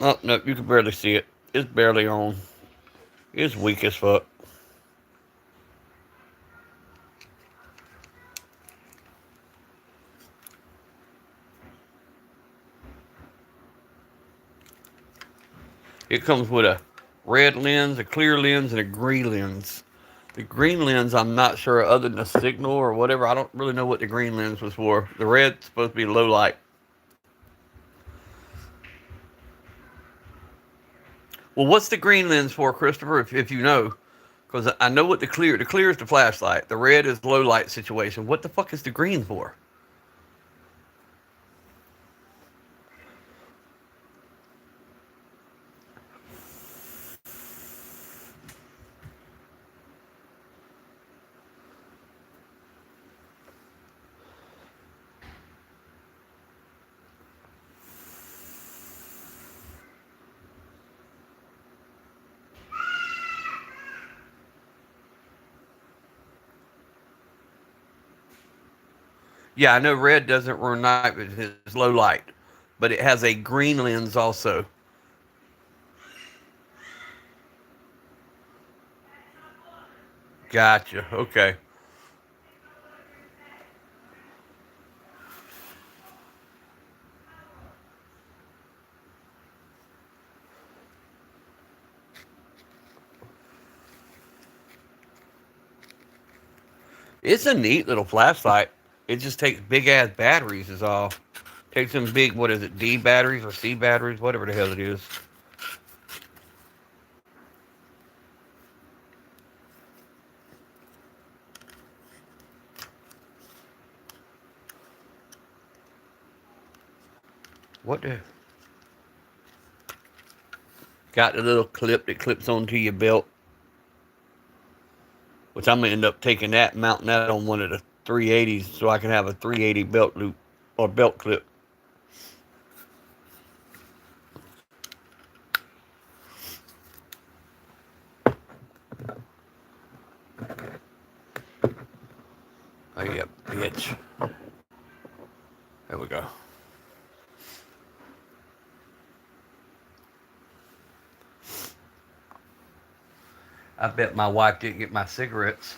Oh, no, you can barely see it. It's barely on. It's weak as fuck. It comes with a red lens, a clear lens, and a green lens. The green lens, I'm not sure, other than a signal or whatever. I don't really know what the green lens was for. The red's supposed to be low light. Well, what's the green lens for, Christopher, if you know? Because I know what the clear is the flashlight. The red is low light situation. What the fuck is the green for? Yeah, I know red doesn't run night, but it's low light. But it has a green lens also. Gotcha. Okay. It's a neat little flashlight. It just takes big ass batteries is all. Takes some big, what is it, D batteries or C batteries, whatever the hell it is. What the? Got the little clip that clips onto your belt. Which I'm going to end up taking that and mounting that on one of the 380s so I can have a 380 belt loop or belt clip. Oh, yeah, bitch. There we go. I bet my wife didn't get my cigarettes.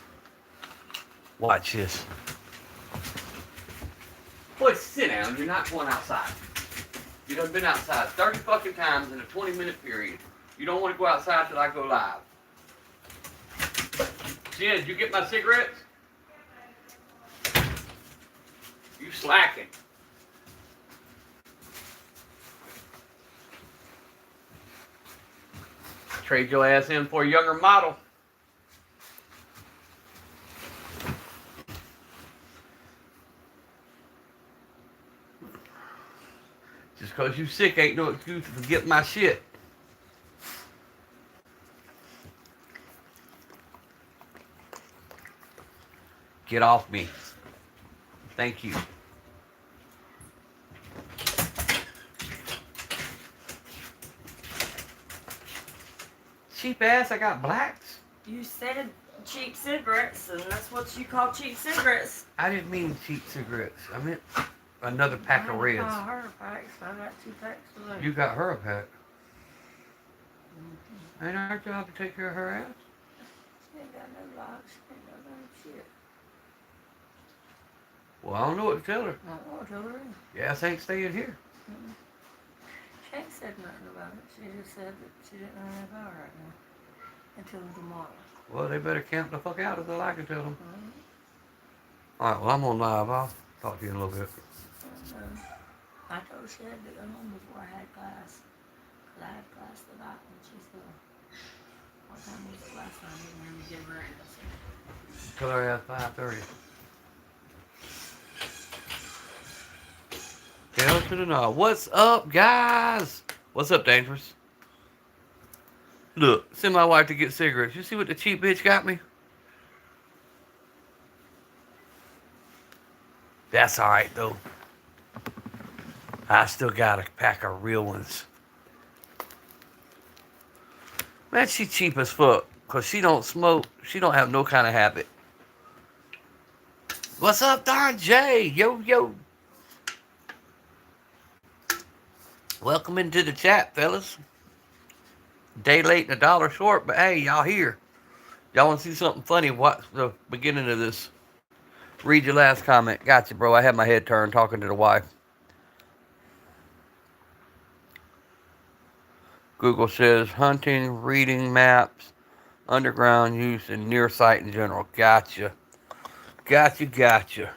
Watch this. Boy, sit down. You're not going outside. You done been outside 30 fucking times in a 20-minute period. You don't want to go outside till I go live. Jen, did you get my cigarettes? You slacking. Trade your ass in for a younger model. Just because you sick ain't no excuse to forget my shit. Get off me. Thank you. Cheap ass, I got blacks. You said cheap cigarettes, and that's what you call cheap cigarettes. I didn't mean cheap cigarettes. I meant another pack of reds. I her packs. I got 2 packs today. You got her a pack. Mm-hmm. Ain't our job to take care of her ass? She ain't got no locks. She ain't got no shit. Well, I don't know what to tell her. I don't want to tell her. Your ass ain't staying here. Mm-mm. She ain't said nothing about it. She just said that she didn't have any power right now until tomorrow. Well, they better camp the fuck out until I can tell them. Mm-hmm. All right, well, I'm on live. I'll talk to you in a little bit. I told her she had to go home before I had class. Because I had class tonight, and she said, what time was it last time? You didn't even give her an answer. Tell her at 5:30. Hell to the no. What's up, guys? What's up, Dangerous? Look, send my wife to get cigarettes. You see what the cheap bitch got me? That's alright, though. I still got a pack of real ones. Man, she cheap as fuck. Because she don't smoke. She don't have no kind of habit. What's up, Don J? Yo, yo. Welcome into the chat, fellas. Day late and a dollar short, but hey, y'all here. Y'all want to see something funny? Watch the beginning of this. Read your last comment. Gotcha, bro. I had my head turned talking to the wife. Google says hunting, reading maps, underground use, and near sight in general. Gotcha. Gotcha, gotcha.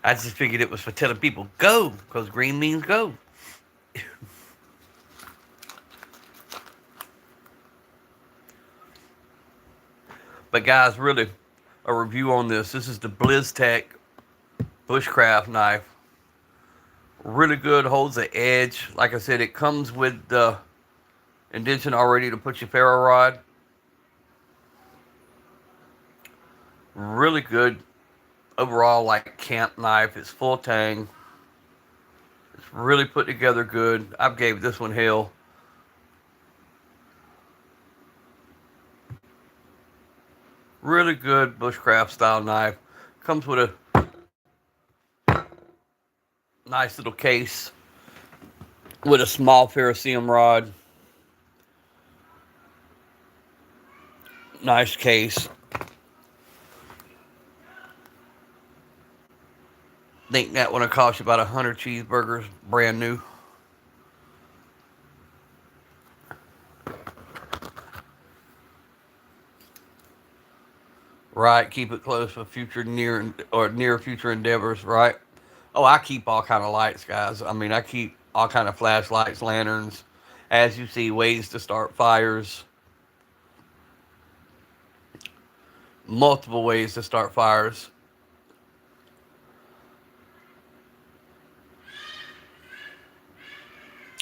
I just figured it was for telling people go, because green means go. But guys, really, a review on this. This is the BlizzTech bushcraft knife. Really good, holds the edge. Like I said, it comes with the indentation already to put your ferro rod. Really good overall, like camp knife. It's full tang. It's really put together good. I gave this one hell. Really good bushcraft style knife. Comes with a nice little case with a small ferrocerium rod. Nice case. Think that one will cost you about 100 cheeseburgers, brand new. Right, keep it close for future near future endeavors, right? Oh, I keep all kind of lights, guys. I mean, I keep all kind of flashlights, lanterns, as you see, ways to start fires, multiple ways to start fires.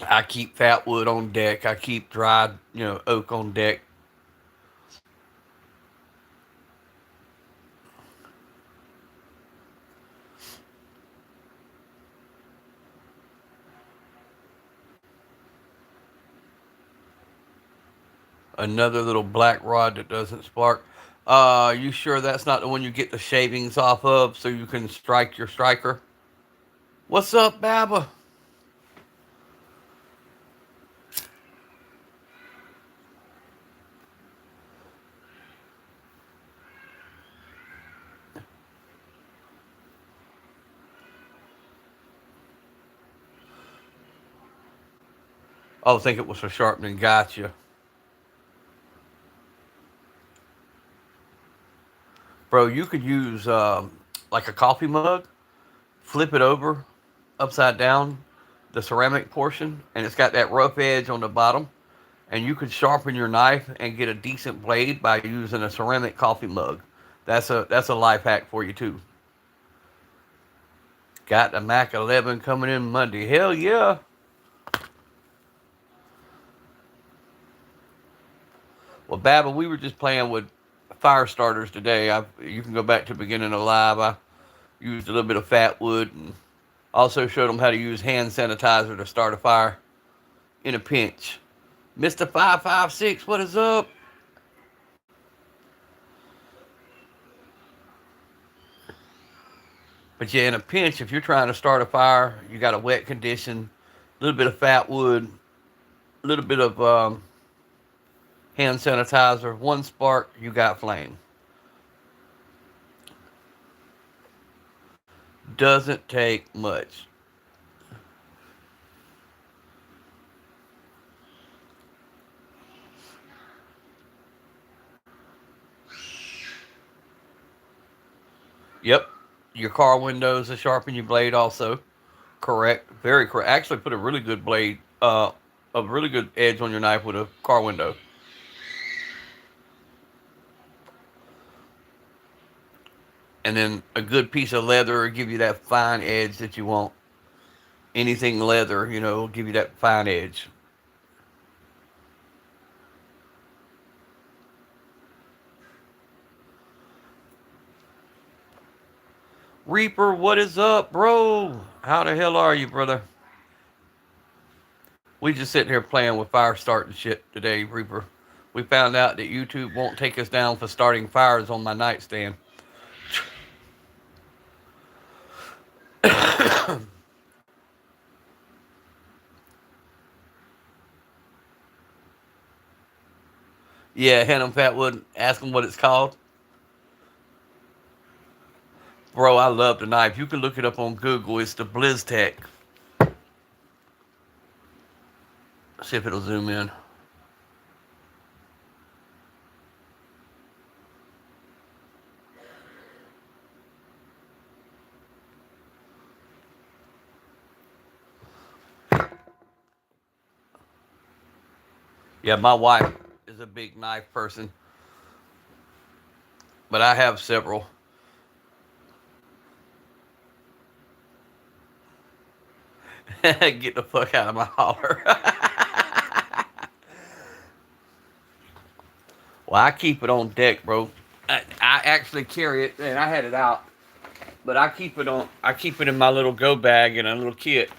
I keep fat wood on deck. I keep dried, oak on deck. Another little black rod that doesn't spark. You sure that's not the one you get the shavings off of so you can strike your striker? What's up, Baba? Oh, I think it was for sharpening. Gotcha. Bro, you could use like a coffee mug, flip it over upside down, the ceramic portion, and it's got that rough edge on the bottom. And you could sharpen your knife and get a decent blade by using a ceramic coffee mug. That's a life hack for you too. Got the Mac 11 coming in Monday. Hell yeah. Well, Baba, we were just playing with fire starters today. You can go back to the beginning of live. I used a little bit of fat wood and also showed them how to use hand sanitizer to start a fire in a pinch. Mr. 556, what is up? But yeah, in a pinch, if you're trying to start a fire, you got a wet condition, a little bit of fat wood, a little bit of hand sanitizer, one spark, you got flame. Doesn't take much. Yep. Your car windows to sharpen your blade also. Correct. Very correct. Actually put a really good blade, a really good edge on your knife with a car window. And then a good piece of leather will give you that fine edge that you want. Anything leather, will give you that fine edge. Reaper, what is up, bro? How the hell are you, brother? We just sitting here playing with fire starting shit today, Reaper. We found out that YouTube won't take us down for starting fires on my nightstand. Yeah, hand them Fatwood, ask them what it's called. Bro, I love the knife. You can look it up on Google. It's the BlizzTech. See if it'll zoom in. Yeah, my wife is a big knife person, but I have several. Get the fuck out of my holler. Well, I keep it on deck, bro. I actually carry it, and I had it out, but I keep it on. I keep it in my little go bag in a little kit.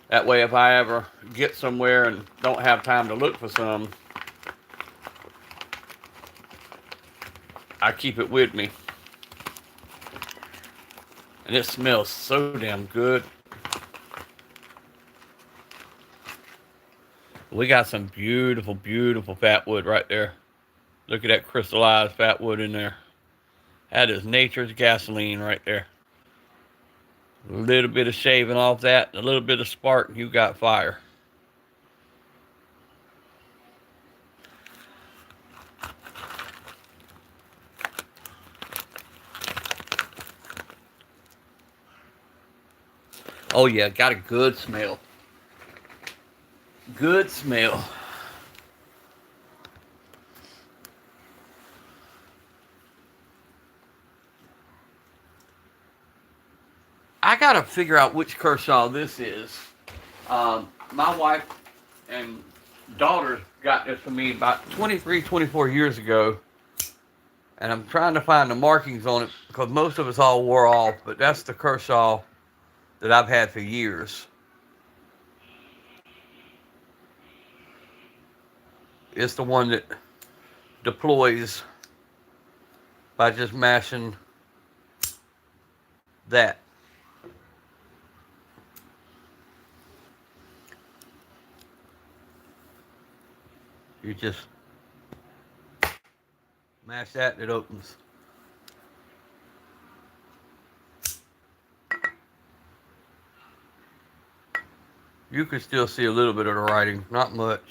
That way, if I ever get somewhere and don't have time to look for some, I keep it with me. And it smells so damn good. We got some beautiful, beautiful fat wood right there. Look at that crystallized fat wood in there. That is nature's gasoline right there. A little bit of shaving off that, a little bit of spark, you got fire. Oh yeah, got a good smell. Good smell. I gotta figure out which Kershaw this is. My wife and daughter got this for me about 23, 24 years ago. And I'm trying to find the markings on it because most of it's all wore off. But that's the Kershaw that I've had for years. It's the one that deploys by just mashing that. You just mash that and it opens. You can still see a little bit of the writing, not much.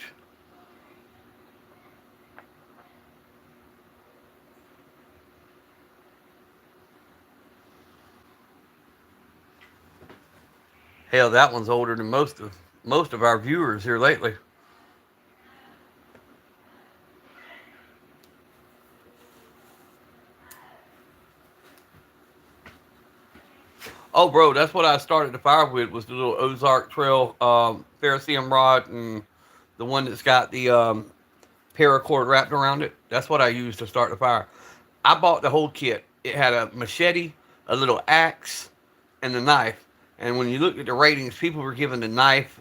Hell, that one's older than most of our viewers here lately. Oh, bro, that's what I started the fire with was the little Ozark Trail Ferricium rod and the one that's got the paracord wrapped around it. That's what I used to start the fire. I bought the whole kit. It had a machete, a little axe, and the knife. And when you looked at the ratings, people were giving the knife,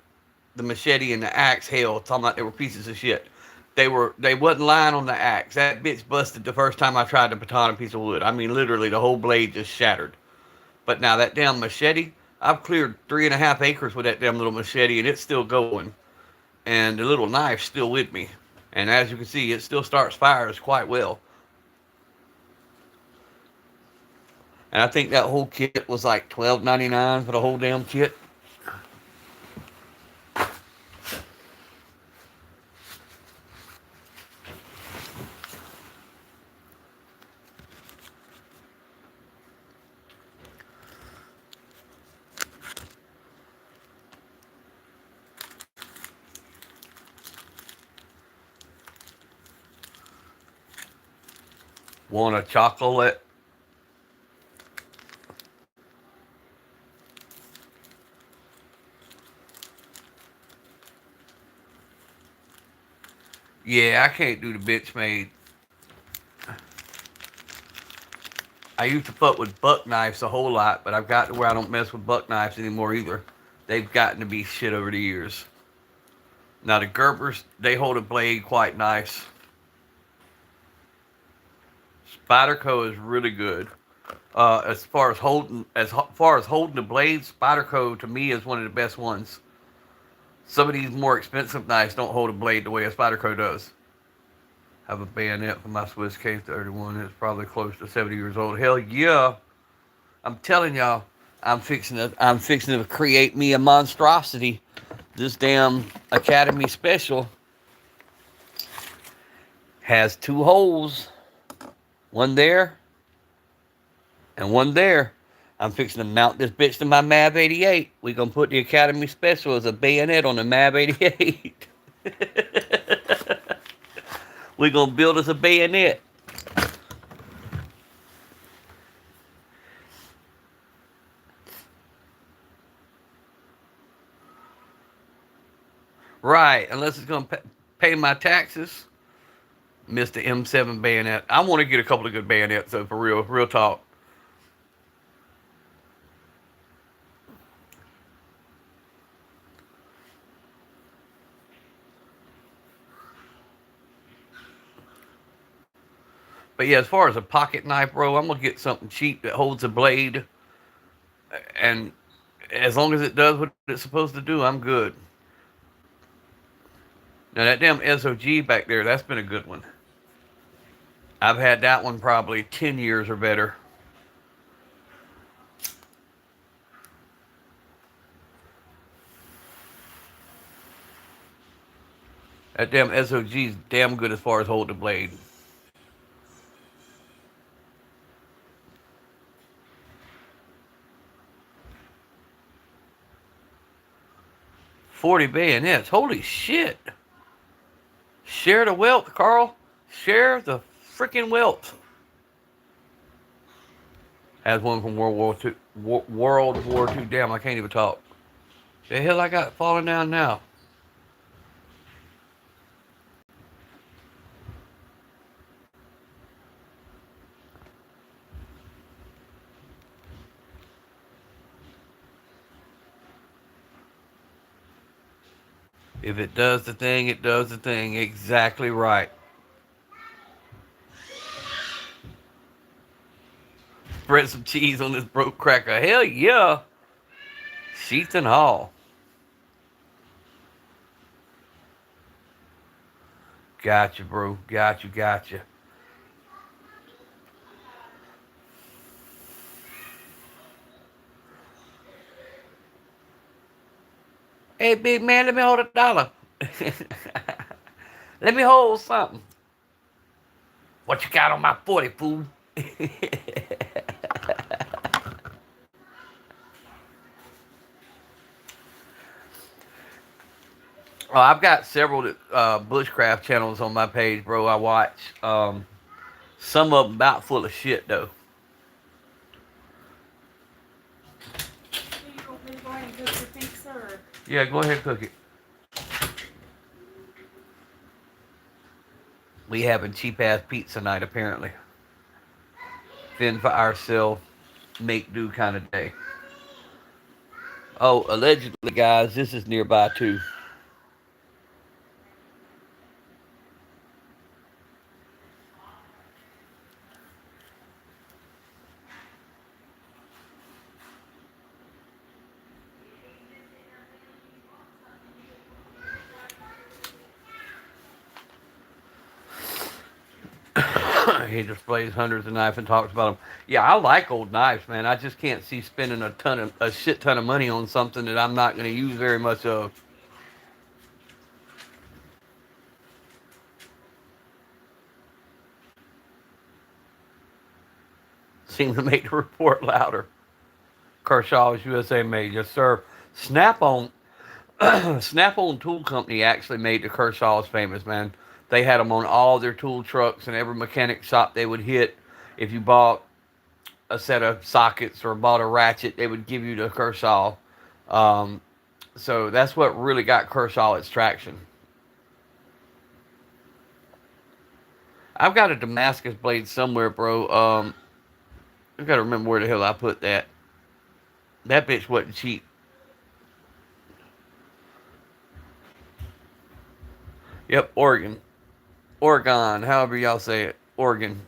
the machete, and the axe hell, talking about they were pieces of shit. They wasn't lying on the axe. That bitch busted the first time I tried to baton a piece of wood. I mean, literally, the whole blade just shattered. But now that damn machete, I've cleared 3.5 acres with that damn little machete, and it's still going. And the little knife's still with me. And as you can see, it still starts fires quite well. And I think that whole kit was like $12.99 for the whole damn kit. Want a chocolate? Yeah, I can't do the bitch made. I used to fuck with buck knives a whole lot, but I've got to where I don't mess with buck knives anymore either. They've gotten to be shit over the years. Now the Gerbers, they hold a blade quite nice. Spyderco is really good. As far as holding the blade, Spyderco to me is one of the best ones. Some of these more expensive knives don't hold a blade the way a Spyderco does. I have a bayonet for my Swiss K31. It's probably close to 70 years old. Hell yeah! I'm telling y'all, I'm fixing to create me a monstrosity. This damn Academy Special has two holes, one there and one there. I'm fixing to mount this bitch to my MAB 88. We gonna put the Academy Special as a bayonet on the MAB 88. We gonna build us a bayonet. Right, unless it's gonna pay my taxes. Mr. M7 bayonet. I want to get a couple of good bayonets though, for real talk. But yeah, as far as a pocket knife, bro, I'm gonna get something cheap that holds a blade, and as long as it does what it's supposed to do, I'm good. Now that damn SOG back there, that's been a good one. I've had that one probably 10 years or better. That damn SOG's damn good as far as holding the blade. 40 bayonets. Holy shit. Share the wealth, Carl. Share the freaking wealth. Has one from World War II. World War II. Damn, I can't even talk. The hell I got falling down now? If it does the thing, it does the thing. Exactly right. Spread some cheese on this broke cracker. Hell yeah. Sheath and Hall. Gotcha, bro. Gotcha, gotcha. Hey, big man, let me hold $1. Let me hold something. What you got on my 40, fool? Oh, I've got several bushcraft channels on my page, bro. I watch. Some of them about full of shit, though. Do you want me to go ahead and cook your pizza, or? Yeah, go ahead and cook it. We having cheap ass pizza night, apparently. Fend for ourselves, make do kind of day. Oh, allegedly, guys, this is nearby too. He displays hundreds of knives and talks about them. Yeah, I like old knives, man. I just can't see spending a shit ton of money on something that I'm not going to use very much of. Seem to make the report louder. Kershaw is USA made, yes sir. Snap on Snap-on Tool Company actually made the Kershaws famous, man. They had them on all their tool trucks and every mechanic shop they would hit. If you bought a set of sockets or bought a ratchet, they would give you the Kershaw. Um, so that's what really got Kershaw its traction. I've got a Damascus blade somewhere, bro. I've got to remember where the hell I put that. That bitch wasn't cheap. Yep, Oregon. Oregon, however y'all say it. Oregon.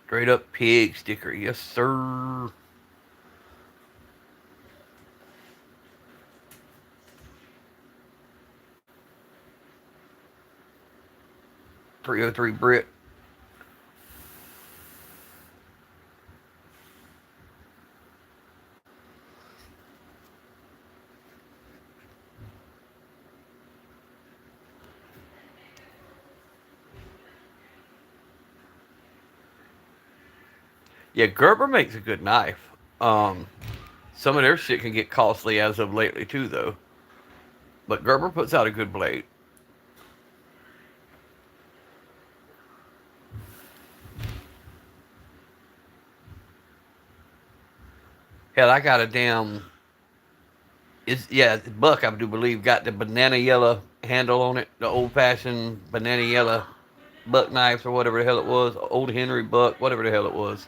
Straight up pig sticker. Yes, sir. 303 Brit. Yeah, Gerber makes a good knife. Um, some of their shit can get costly as of lately too, though. But Gerber puts out a good blade. Hell, I got a damn. It's yeah, Buck. I do believe got the banana yellow handle on it, the old fashioned banana yellow buck knives or whatever the hell it was, old Henry buck, whatever the hell it was.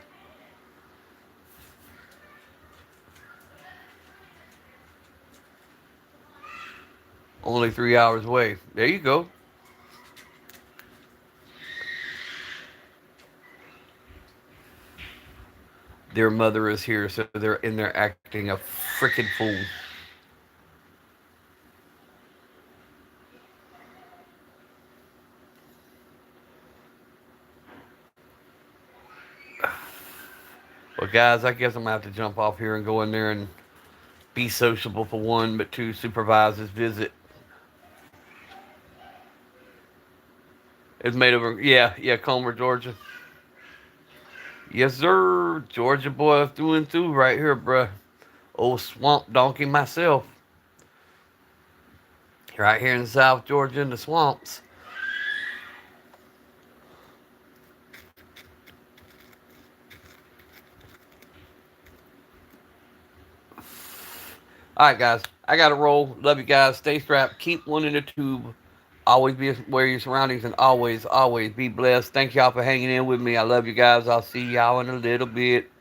Only 3 hours away. There you go. Their mother is here, so they're in there acting a freaking fool. Well, guys, I guess I'm gonna have to jump off here and go in there and be sociable for one, but two, supervise this visit. It's made over, yeah, Comer, Georgia. Yes, sir. Georgia boy through and through right here, bruh. Old swamp donkey myself. Right here in South Georgia in the swamps. Alright, guys. I got to roll. Love you guys. Stay strapped. Keep one in the tube. Always be aware of your surroundings and always, always be blessed. Thank y'all for hanging in with me. I love you guys. I'll see y'all in a little bit.